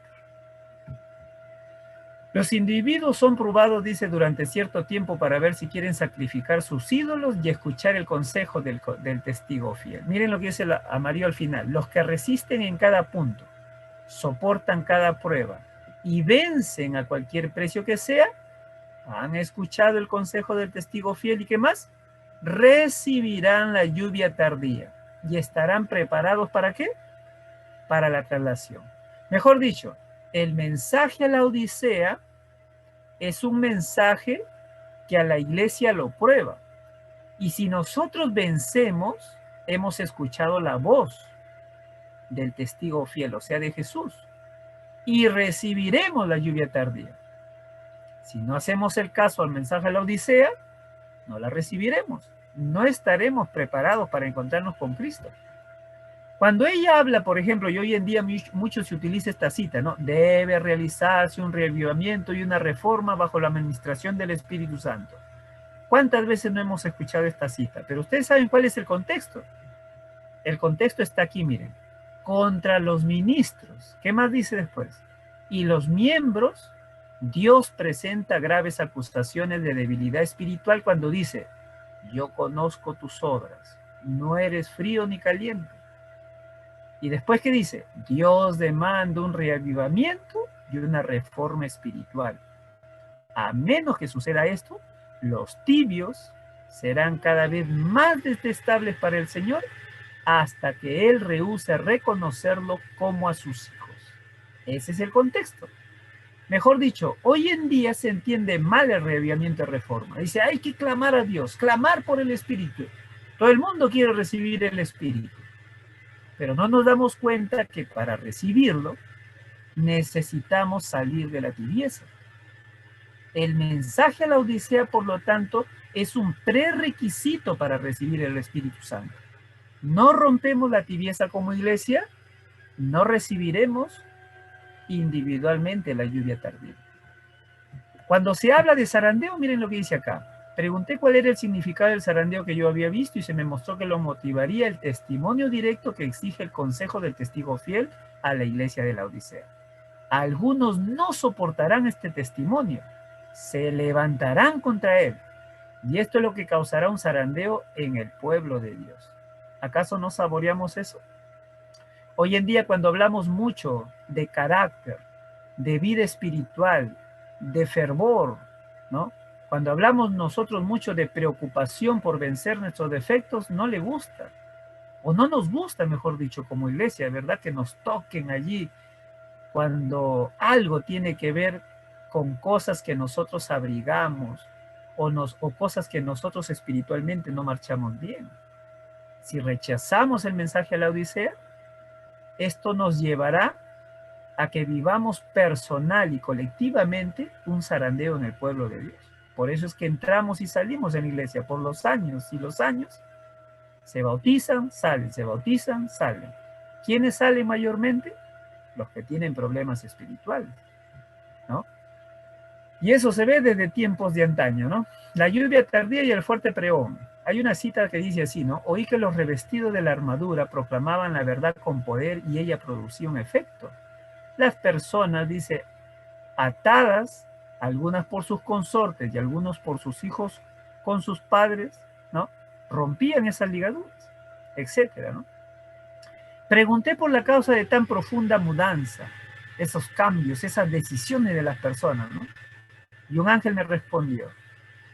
Los individuos son probados, dice, durante cierto tiempo para ver si quieren sacrificar sus ídolos y escuchar el consejo del testigo fiel. Miren lo que dice amarillo al final. Los que resisten en cada punto, soportan cada prueba y vencen a cualquier precio que sea, han escuchado el consejo del testigo fiel y ¿qué más? Recibirán la lluvia tardía y estarán preparados ¿para qué? Para la traslación. Mejor dicho, el mensaje a la Odisea es un mensaje que a la iglesia lo prueba. Y si nosotros vencemos, hemos escuchado la voz del testigo fiel, o sea, de Jesús, y recibiremos la lluvia tardía. Si no hacemos el caso al mensaje a la Odisea, no la recibiremos. No estaremos preparados para encontrarnos con Cristo. Cuando ella habla, por ejemplo, y hoy en día mucho se utiliza esta cita, ¿no? Debe realizarse un reavivamiento y una reforma bajo la administración del Espíritu Santo. ¿Cuántas veces no hemos escuchado esta cita? Pero ustedes saben cuál es el contexto. El contexto está aquí, miren. Contra los ministros. ¿Qué más dice después? Y los miembros, Dios presenta graves acusaciones de debilidad espiritual cuando dice, yo conozco tus obras, no eres frío ni caliente. Y después, ¿qué dice? Dios demanda un reavivamiento y una reforma espiritual. A menos que suceda esto, los tibios serán cada vez más detestables para el Señor hasta que Él rehúse reconocerlo como a sus hijos. Ese es el contexto. Mejor dicho, hoy en día se entiende mal el reavivamiento y reforma. Dice, hay que clamar a Dios, clamar por el Espíritu. Todo el mundo quiere recibir el Espíritu. Pero no nos damos cuenta que para recibirlo necesitamos salir de la tibieza. El mensaje a la Odisea, por lo tanto, es un prerequisito para recibir el Espíritu Santo. No rompemos la tibieza como iglesia, no recibiremos individualmente la lluvia tardía. Cuando se habla de zarandeo, miren lo que dice acá. Pregunté cuál era el significado del zarandeo que yo había visto y se me mostró que lo motivaría el testimonio directo que exige el consejo del testigo fiel a la iglesia de la Odisea. Algunos no soportarán este testimonio, se levantarán contra él, y esto es lo que causará un zarandeo en el pueblo de Dios. ¿Acaso no saboreamos eso? Hoy en día, cuando hablamos mucho de carácter, de vida espiritual, de fervor, ¿no? Cuando hablamos nosotros mucho de preocupación por vencer nuestros defectos, no le gusta, o no nos gusta, mejor dicho, como iglesia, ¿verdad? Que nos toquen allí cuando algo tiene que ver con cosas que nosotros abrigamos o cosas que nosotros espiritualmente no marchamos bien. Si rechazamos el mensaje a la Odisea, esto nos llevará a que vivamos personal y colectivamente un zarandeo en el pueblo de Dios. Por eso es que entramos y salimos en la iglesia por los años y los años. Se bautizan, salen, se bautizan, salen. ¿Quiénes salen mayormente? Los que tienen problemas espirituales, ¿no? Y eso se ve desde tiempos de antaño, ¿no? La lluvia tardía y el fuerte pregón. Hay una cita que dice así, ¿no? Oí que los revestidos de la armadura proclamaban la verdad con poder y ella producía un efecto. Las personas, dice, atadas, algunas por sus consortes y algunos por sus hijos con sus padres, ¿no? Rompían esas ligaduras, etcétera, ¿no? Pregunté por la causa de tan profunda mudanza, esos cambios, esas decisiones de las personas, ¿no? Y un ángel me respondió,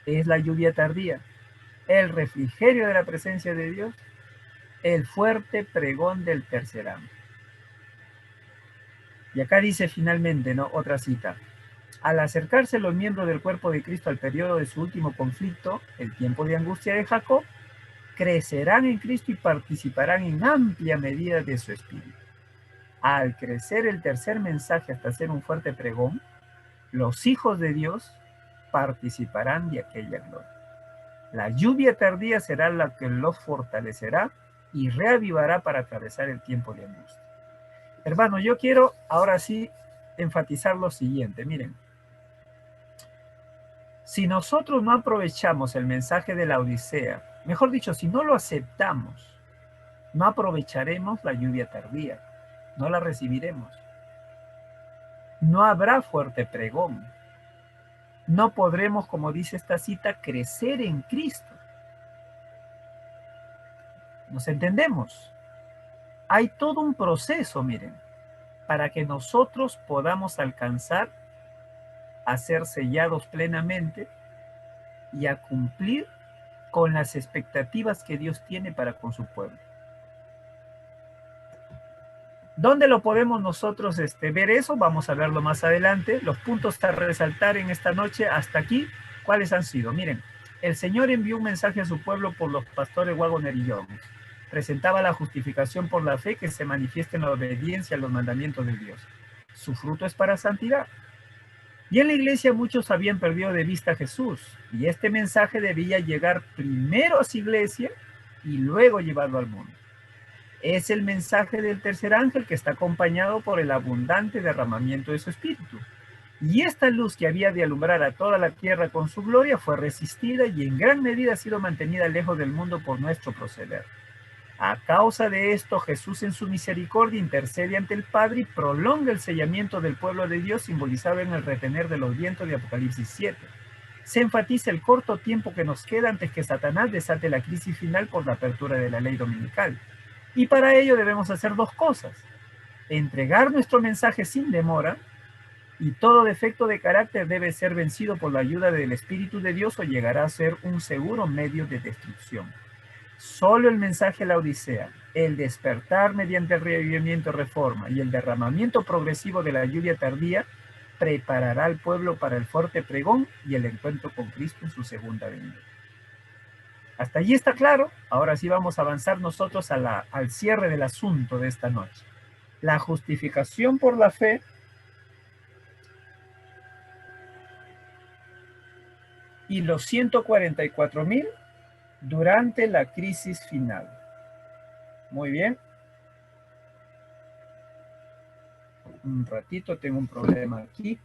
es la lluvia tardía, el refrigerio de la presencia de Dios. el fuerte pregón del tercer ángel. Y acá dice finalmente, ¿no? Otra cita. Al acercarse los miembros del cuerpo de Cristo al periodo de su último conflicto, el tiempo de angustia de Jacob, crecerán en Cristo y participarán en amplia medida de su espíritu. Al crecer el tercer mensaje hasta ser un fuerte pregón, los hijos de Dios participarán de aquella gloria. La lluvia tardía será la que los fortalecerá y reavivará para atravesar el tiempo de angustia. Hermano, yo quiero ahora sí enfatizar lo siguiente. Miren, si nosotros no aprovechamos el mensaje de la Odisea, mejor dicho, si no lo aceptamos, no aprovecharemos la lluvia tardía, no la recibiremos. No habrá fuerte pregón. No podremos, como dice esta cita, crecer en Cristo. ¿Nos entendemos? Hay todo un proceso, miren, para que nosotros podamos alcanzar a ser sellados plenamente y a cumplir con las expectativas que Dios tiene para con su pueblo. ¿Dónde lo podemos nosotros ver eso? Vamos a verlo más adelante. Los puntos a resaltar en esta noche hasta aquí, ¿cuáles han sido? Miren, el Señor envió un mensaje a su pueblo por los pastores Waggoner y Jones. Presentaba la justificación por la fe que se manifiesta en la obediencia a los mandamientos de Dios. Su fruto es para santidad. Y en la iglesia muchos habían perdido de vista a Jesús, y este mensaje debía llegar primero a su iglesia y luego llevarlo al mundo. Es el mensaje del tercer ángel que está acompañado por el abundante derramamiento de su espíritu. Y esta luz que había de alumbrar a toda la tierra con su gloria fue resistida y en gran medida ha sido mantenida lejos del mundo por nuestro proceder. A causa de esto, Jesús en su misericordia intercede ante el Padre y prolonga el sellamiento del pueblo de Dios simbolizado en el retener de los vientos de Apocalipsis 7. Se enfatiza el corto tiempo que nos queda antes que Satanás desate la crisis final por la apertura de la ley dominical. Y para ello debemos hacer dos cosas: entregar nuestro mensaje sin demora, y todo defecto de carácter debe ser vencido por la ayuda del Espíritu de Dios o llegará a ser un seguro medio de destrucción. Solo el mensaje de la Odisea, el despertar mediante el revivimiento reforma y el derramamiento progresivo de la lluvia tardía preparará al pueblo para el fuerte pregón y el encuentro con Cristo en su segunda venida. Hasta allí está claro. Ahora sí vamos a avanzar nosotros al cierre del asunto de esta noche. La justificación por la fe y los 144,000 durante la crisis final. Muy bien. Un ratito, tengo un problema aquí.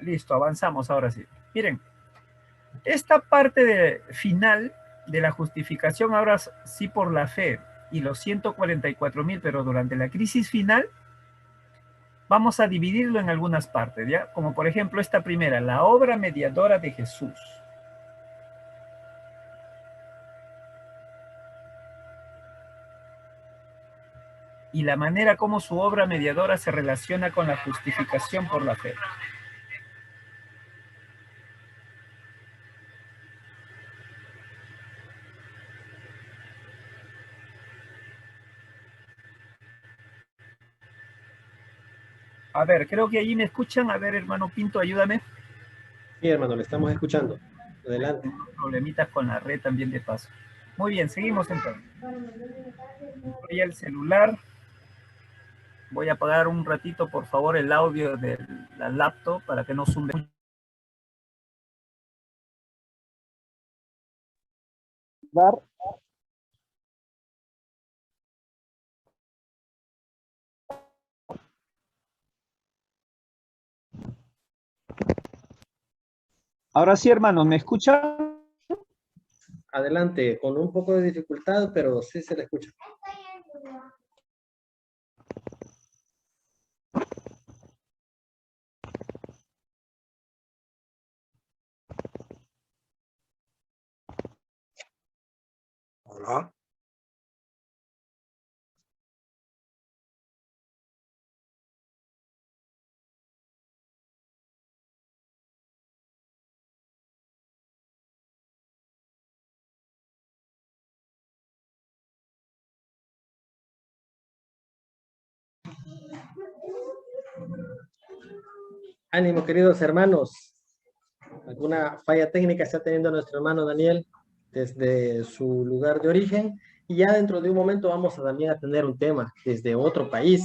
Listo, avanzamos ahora sí. Miren, esta parte final de la justificación, ahora sí por la fe, y los 144,000, pero durante la crisis final, vamos a dividirlo en algunas partes, ¿ya? Como por ejemplo esta primera, la obra mediadora de Jesús. Y la manera como su obra mediadora se relaciona con la justificación por la fe. A ver, creo que allí me escuchan. A ver, hermano Pinto, ayúdame. Sí, hermano, le estamos escuchando. Adelante. Tengo problemitas con la red también de paso. Muy bien, seguimos entonces. Voy al celular. Voy a apagar un ratito, por favor, el audio de la laptop para que no sume. Ahora sí, hermanos, ¿me escuchan? Adelante, con un poco de dificultad, pero sí se le escucha. Hola. Ánimo, queridos hermanos. Alguna falla técnica está teniendo nuestro hermano Daniel desde su lugar de origen. Y ya dentro de un momento vamos a también a tener un tema desde otro país,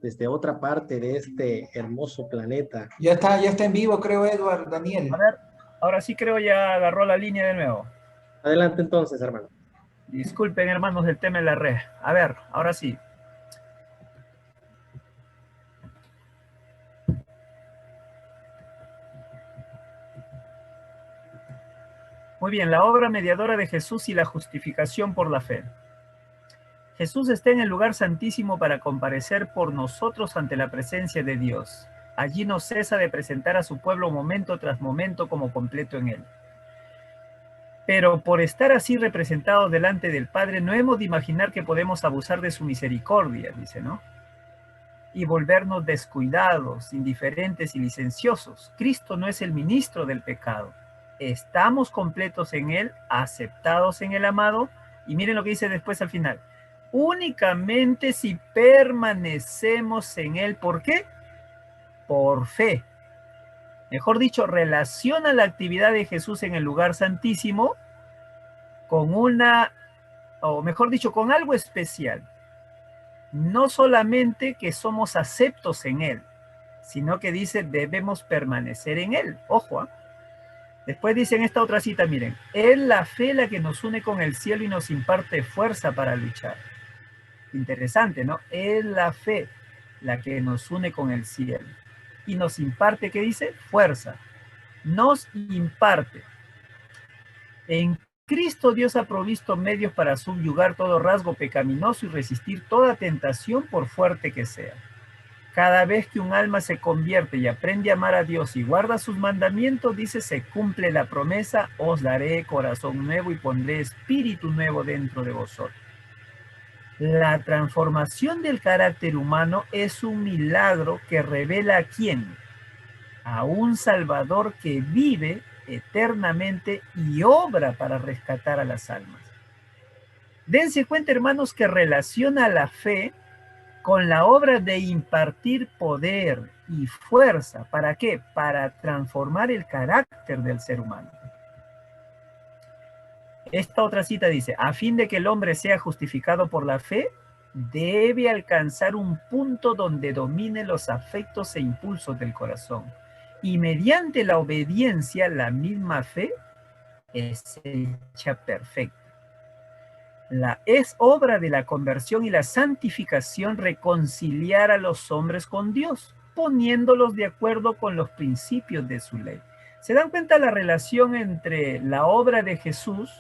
desde otra parte de este hermoso planeta. Ya está en vivo, creo, Edward, Daniel. A ver, ahora sí creo ya agarró la línea de nuevo. Adelante entonces, hermano. Disculpen, hermanos, del tema de la red. A ver, ahora sí. Muy bien, la obra mediadora de Jesús y la justificación por la fe. Jesús está en el lugar santísimo para comparecer por nosotros ante la presencia de Dios. Allí no cesa de presentar a su pueblo momento tras momento como completo en él. Pero por estar así representados delante del Padre, no hemos de imaginar que podemos abusar de su misericordia, dice, ¿no? Y volvernos descuidados, indiferentes y licenciosos. Cristo no es el ministro del pecado. Estamos completos en él, aceptados en el amado, y miren lo que dice después al final. Únicamente si permanecemos en él. ¿Por qué? Por fe. Mejor dicho, relaciona la actividad de Jesús en el lugar santísimo con con algo especial. No solamente que somos aceptos en él, sino que dice debemos permanecer en él. Ojo, ¿eh? Después dice en esta otra cita, miren, es la fe la que nos une con el cielo y nos imparte fuerza para luchar. Interesante, ¿no? Es la fe la que nos une con el cielo y nos imparte, ¿qué dice? Fuerza. Nos imparte. En Cristo Dios ha provisto medios para subyugar todo rasgo pecaminoso y resistir toda tentación por fuerte que sea. Cada vez que un alma se convierte y aprende a amar a Dios y guarda sus mandamientos, dice, se cumple la promesa, os daré corazón nuevo y pondré espíritu nuevo dentro de vosotros. La transformación del carácter humano es un milagro que revela a quién, a un Salvador que vive eternamente y obra para rescatar a las almas. Dense cuenta, hermanos, que relaciona la fe con la obra de impartir poder y fuerza. ¿Para qué? Para transformar el carácter del ser humano. Esta otra cita dice, a fin de que el hombre sea justificado por la fe, debe alcanzar un punto donde domine los afectos e impulsos del corazón. Y mediante la obediencia, la misma fe es hecha perfecta. Es obra de la conversión y la santificación reconciliar a los hombres con Dios, poniéndolos de acuerdo con los principios de su ley. ¿Se dan cuenta la relación entre la obra de Jesús,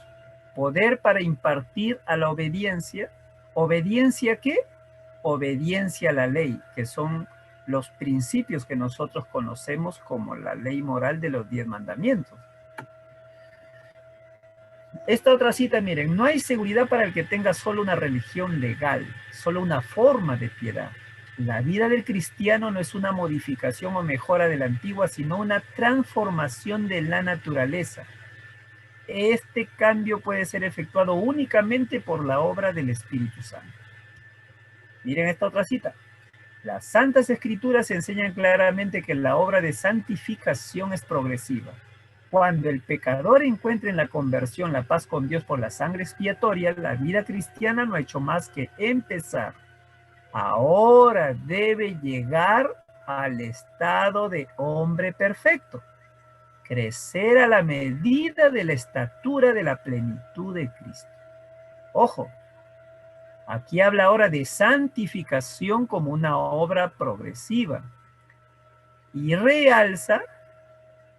poder para impartir a la obediencia? ¿Obediencia qué? Obediencia a la ley, que son los principios que nosotros conocemos como la ley moral de los 10 mandamientos. Esta otra cita, miren, no hay seguridad para el que tenga solo una religión legal, solo una forma de piedad. La vida del cristiano no es una modificación o mejora de la antigua, sino una transformación de la naturaleza. Este cambio puede ser efectuado únicamente por la obra del Espíritu Santo. Miren esta otra cita. Las Santas Escrituras enseñan claramente que la obra de santificación es progresiva. Cuando el pecador encuentra en la conversión la paz con Dios por la sangre expiatoria, la vida cristiana no ha hecho más que empezar. Ahora debe llegar al estado de hombre perfecto, crecer a la medida de la estatura de la plenitud de Cristo. Ojo, aquí habla ahora de santificación como una obra progresiva y realza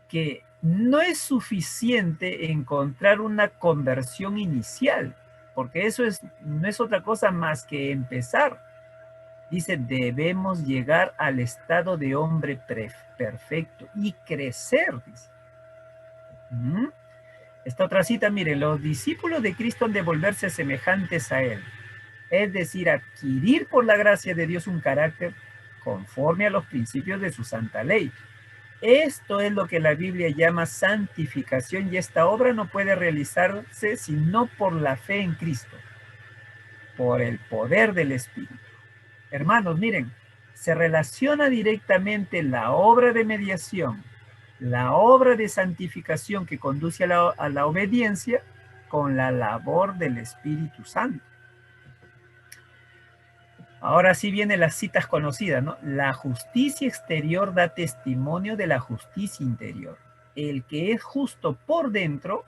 que no es suficiente encontrar una conversión inicial, porque eso no es otra cosa más que empezar. Dice, debemos llegar al estado de hombre perfecto y crecer, dice. Esta otra cita, miren, los discípulos de Cristo han de volverse semejantes a Él, es decir, adquirir por la gracia de Dios un carácter conforme a los principios de su santa ley. Esto es lo que la Biblia llama santificación y esta obra no puede realizarse sino por la fe en Cristo, por el poder del Espíritu. Hermanos, miren, se relaciona directamente la obra de mediación, la obra de santificación que conduce a la obediencia con la labor del Espíritu Santo. Ahora sí vienen las citas conocidas, ¿no? La justicia exterior da testimonio de la justicia interior. El que es justo por dentro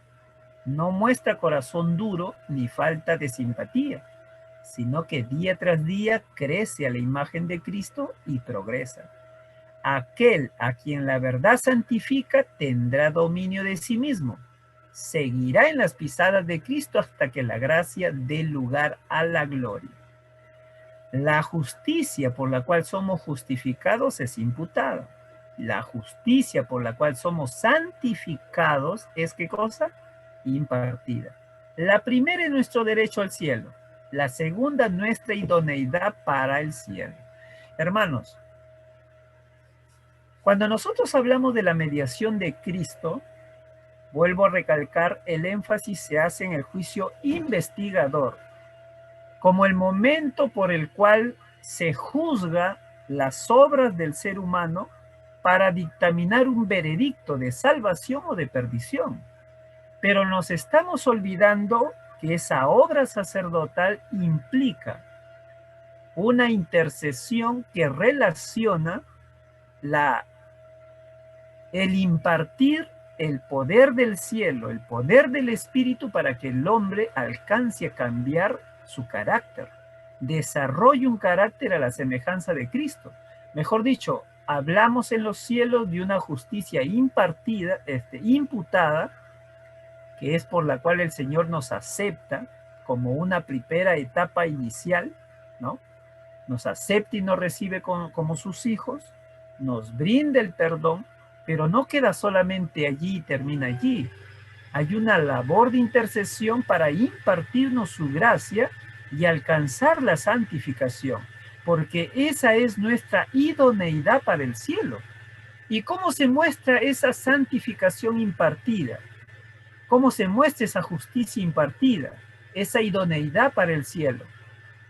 no muestra corazón duro ni falta de simpatía, sino que día tras día crece a la imagen de Cristo y progresa. Aquel a quien la verdad santifica tendrá dominio de sí mismo. Seguirá en las pisadas de Cristo hasta que la gracia dé lugar a la gloria. La justicia por la cual somos justificados es imputada. La justicia por la cual somos santificados es, ¿qué cosa? Impartida. La primera es nuestro derecho al cielo. La segunda, nuestra idoneidad para el cielo. Hermanos, cuando nosotros hablamos de la mediación de Cristo, vuelvo a recalcar, el énfasis se hace en el juicio investigador, como el momento por el cual se juzga las obras del ser humano para dictaminar un veredicto de salvación o de perdición. Pero nos estamos olvidando que esa obra sacerdotal implica una intercesión que relaciona el impartir el poder del cielo, el poder del Espíritu para que el hombre alcance a cambiar su carácter, desarrolle un carácter a la semejanza de Cristo. Mejor dicho, hablamos en los cielos de una justicia impartida, imputada, que es por la cual el Señor nos acepta como una primera etapa inicial, ¿no? Nos acepta y nos recibe como sus hijos, nos brinda el perdón, pero no queda solamente allí y termina allí. Hay una labor de intercesión para impartirnos su gracia y alcanzar la santificación, porque esa es nuestra idoneidad para el cielo. ¿Y cómo se muestra esa santificación impartida? ¿Cómo se muestra esa justicia impartida? Esa idoneidad para el cielo.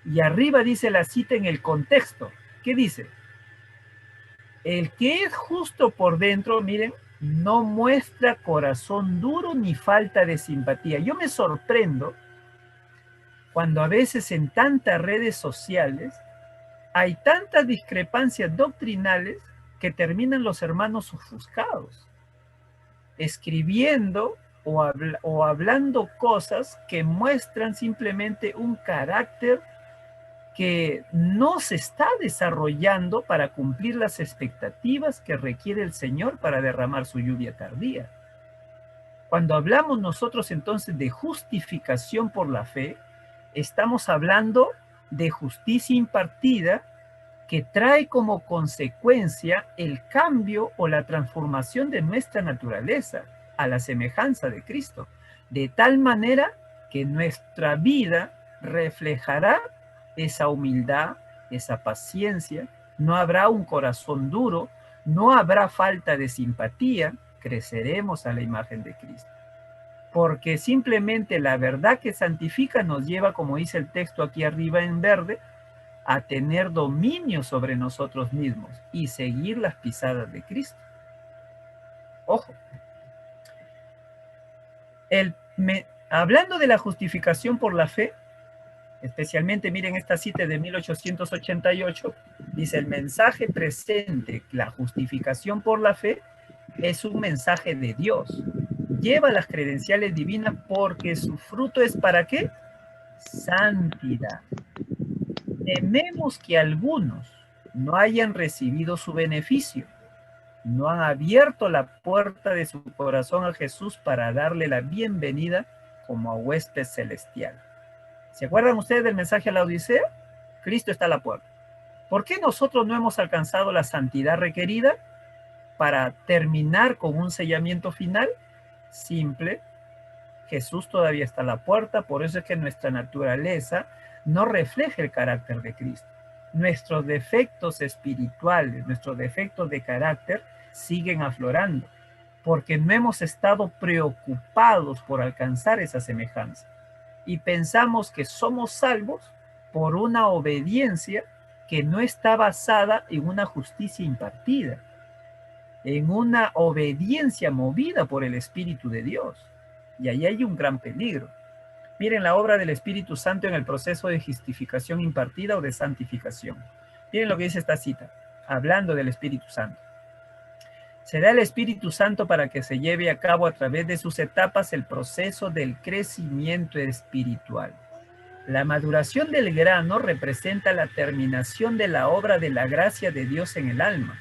Y arriba dice la cita en el contexto. ¿Qué dice? El que es justo por dentro, miren, no muestra corazón duro ni falta de simpatía. Yo me sorprendo cuando a veces en tantas redes sociales hay tantas discrepancias doctrinales que terminan los hermanos ofuscados, escribiendo o hablando cosas que muestran simplemente un carácter que no se está desarrollando para cumplir las expectativas que requiere el Señor para derramar su lluvia tardía. Cuando hablamos nosotros entonces de justificación por la fe, estamos hablando de justicia impartida que trae como consecuencia el cambio o la transformación de nuestra naturaleza a la semejanza de Cristo, de tal manera que nuestra vida reflejará esa humildad, esa paciencia, no habrá un corazón duro, no habrá falta de simpatía, creceremos a la imagen de Cristo. Porque simplemente la verdad que santifica nos lleva, como dice el texto aquí arriba en verde, a tener dominio sobre nosotros mismos y seguir las pisadas de Cristo. Ojo. Hablando de la justificación por la fe, especialmente miren esta cita de 1888, dice: el mensaje presente, la justificación por la fe, es un mensaje de Dios. Lleva las credenciales divinas porque su fruto es ¿para qué? Santidad. Tememos que algunos no hayan recibido su beneficio, no han abierto la puerta de su corazón a Jesús para darle la bienvenida como a huésped celestial. ¿Se acuerdan ustedes del mensaje a la Odisea? Cristo está a la puerta. ¿Por qué nosotros no hemos alcanzado la santidad requerida para terminar con un sellamiento final? Simple, Jesús todavía está a la puerta, por eso es que nuestra naturaleza no refleja el carácter de Cristo. Nuestros defectos espirituales, nuestros defectos de carácter siguen aflorando, porque no hemos estado preocupados por alcanzar esa semejanza. Y pensamos que somos salvos por una obediencia que no está basada en una justicia impartida, en una obediencia movida por el Espíritu de Dios. Y ahí hay un gran peligro. Miren la obra del Espíritu Santo en el proceso de justificación impartida o de santificación. Miren lo que dice esta cita, hablando del Espíritu Santo. Será el Espíritu Santo para que se lleve a cabo a través de sus etapas el proceso del crecimiento espiritual. La maduración del grano representa la terminación de la obra de la gracia de Dios en el alma.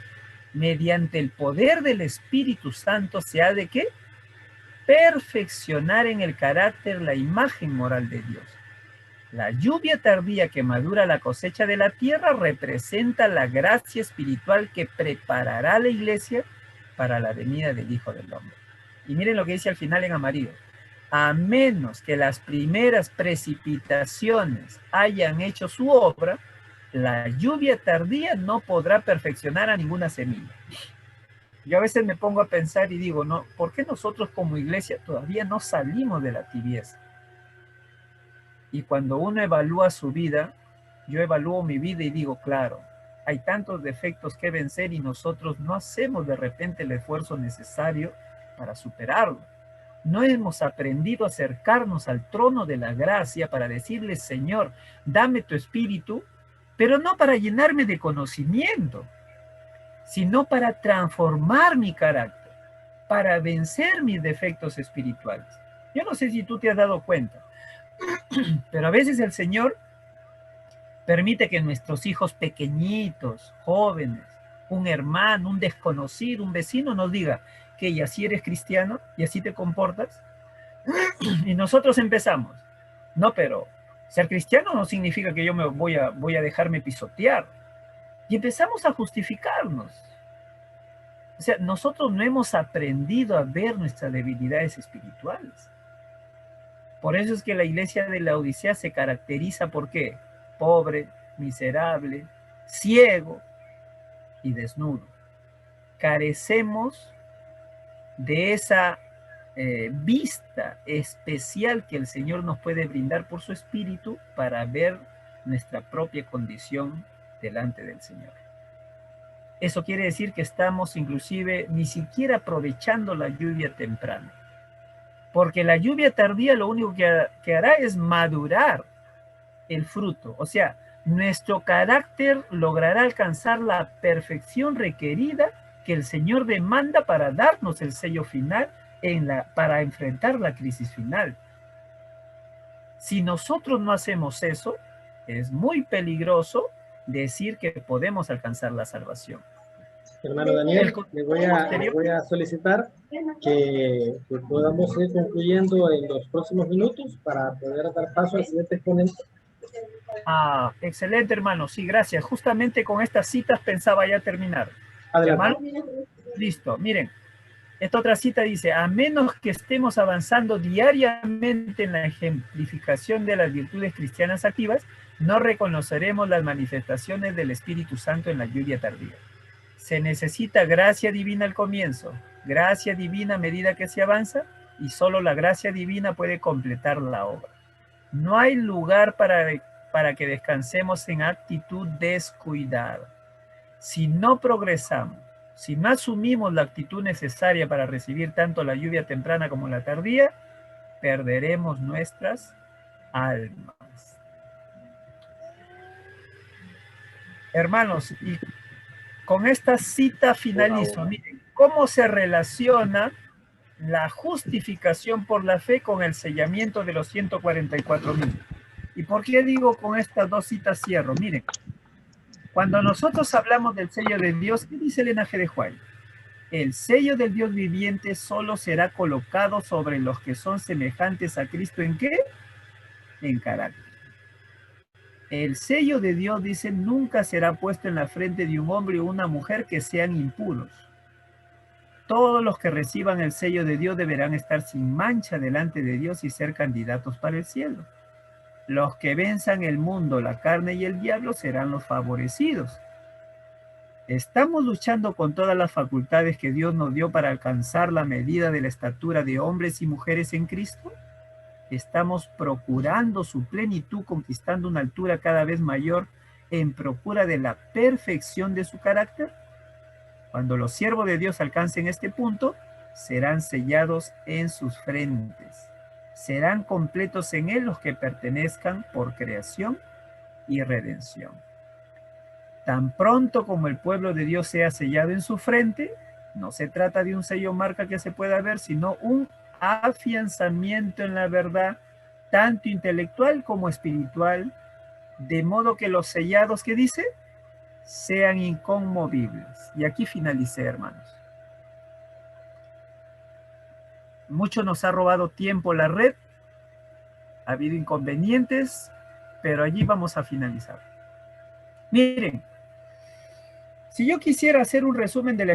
Mediante el poder del Espíritu Santo se ha de ¿qué? Perfeccionar en el carácter la imagen moral de Dios. La lluvia tardía que madura la cosecha de la tierra representa la gracia espiritual que preparará a la iglesia para la venida del Hijo del Hombre. Y miren lo que dice al final en amarillo. A menos que las primeras precipitaciones hayan hecho su obra, la lluvia tardía no podrá perfeccionar a ninguna semilla. Yo a veces me pongo a pensar y digo, no, ¿por qué nosotros como iglesia todavía no salimos de la tibieza? Y cuando uno evalúa su vida, yo evalúo mi vida y digo, claro, hay tantos defectos que vencer y nosotros no hacemos de repente el esfuerzo necesario para superarlo. No hemos aprendido a acercarnos al trono de la gracia para decirle, Señor, dame tu espíritu, pero no para llenarme de conocimiento, sino para transformar mi carácter, para vencer mis defectos espirituales. Yo no sé si tú te has dado cuenta, pero a veces el Señor permite que nuestros hijos pequeñitos, jóvenes, un hermano, un desconocido, un vecino nos diga que y así eres cristiano y así te comportas. Y nosotros empezamos. No, pero ser cristiano no significa que yo me voy a dejarme pisotear. Y empezamos a justificarnos. O sea, nosotros no hemos aprendido a ver nuestras debilidades espirituales. Por eso es que la iglesia de la Odisea se caracteriza por ¿qué? Pobre, miserable, ciego y desnudo. Carecemos de esa vista especial que el Señor nos puede brindar por su Espíritu para ver nuestra propia condición delante del Señor. Eso quiere decir que estamos inclusive ni siquiera aprovechando la lluvia temprana. Porque la lluvia tardía lo único que hará es madurar el fruto. O sea, nuestro carácter logrará alcanzar la perfección requerida que el Señor demanda para darnos el sello final para enfrentar la crisis final. Si nosotros no hacemos eso, es muy peligroso decir que podemos alcanzar la salvación. Hermano Daniel, le voy a solicitar que podamos ir concluyendo en los próximos minutos para poder dar paso al siguiente exponente. Ah, excelente, hermano. Sí, gracias. Justamente con estas citas pensaba ya terminar. Adelante. Hermano, listo. Miren, esta otra cita dice, a menos que estemos avanzando diariamente en la ejemplificación de las virtudes cristianas activas, no reconoceremos las manifestaciones del Espíritu Santo en la lluvia tardía. Se necesita gracia divina al comienzo, gracia divina a medida que se avanza, y solo la gracia divina puede completar la obra. No hay lugar para que descansemos en actitud descuidada. Si no progresamos, si no asumimos la actitud necesaria para recibir tanto la lluvia temprana como la tardía, perderemos nuestras almas. Hermanos, y con esta cita finalizo. Miren, ¿cómo se relaciona la justificación por la fe con el sellamiento de los 144,000? ¿Y por qué digo con estas dos citas cierro? Miren, cuando nosotros hablamos del sello de Dios, ¿qué dice Elena G. de White? El sello del Dios viviente solo será colocado sobre los que son semejantes a Cristo. ¿En qué? En carácter. El sello de Dios, dice, nunca será puesto en la frente de un hombre o una mujer que sean impuros. Todos los que reciban el sello de Dios deberán estar sin mancha delante de Dios y ser candidatos para el cielo. Los que venzan el mundo, la carne y el diablo serán los favorecidos. ¿Estamos luchando con todas las facultades que Dios nos dio para alcanzar la medida de la estatura de hombres y mujeres en Cristo? ¿Estamos procurando su plenitud, conquistando una altura cada vez mayor en procura de la perfección de su carácter. Cuando los siervos de Dios alcancen este punto, serán sellados en sus frentes. Serán completos en él los que pertenezcan por creación y redención. Tan pronto como el pueblo de Dios sea sellado en su frente, no se trata de un sello marca que se pueda ver, sino un afianzamiento en la verdad, tanto intelectual como espiritual, de modo que los sellados, ¿qué dice?, sean inconmovibles. Y aquí finalicé, hermanos. Mucho nos ha robado tiempo la red, ha habido inconvenientes, pero allí vamos a finalizar. Miren, si yo quisiera hacer un resumen de la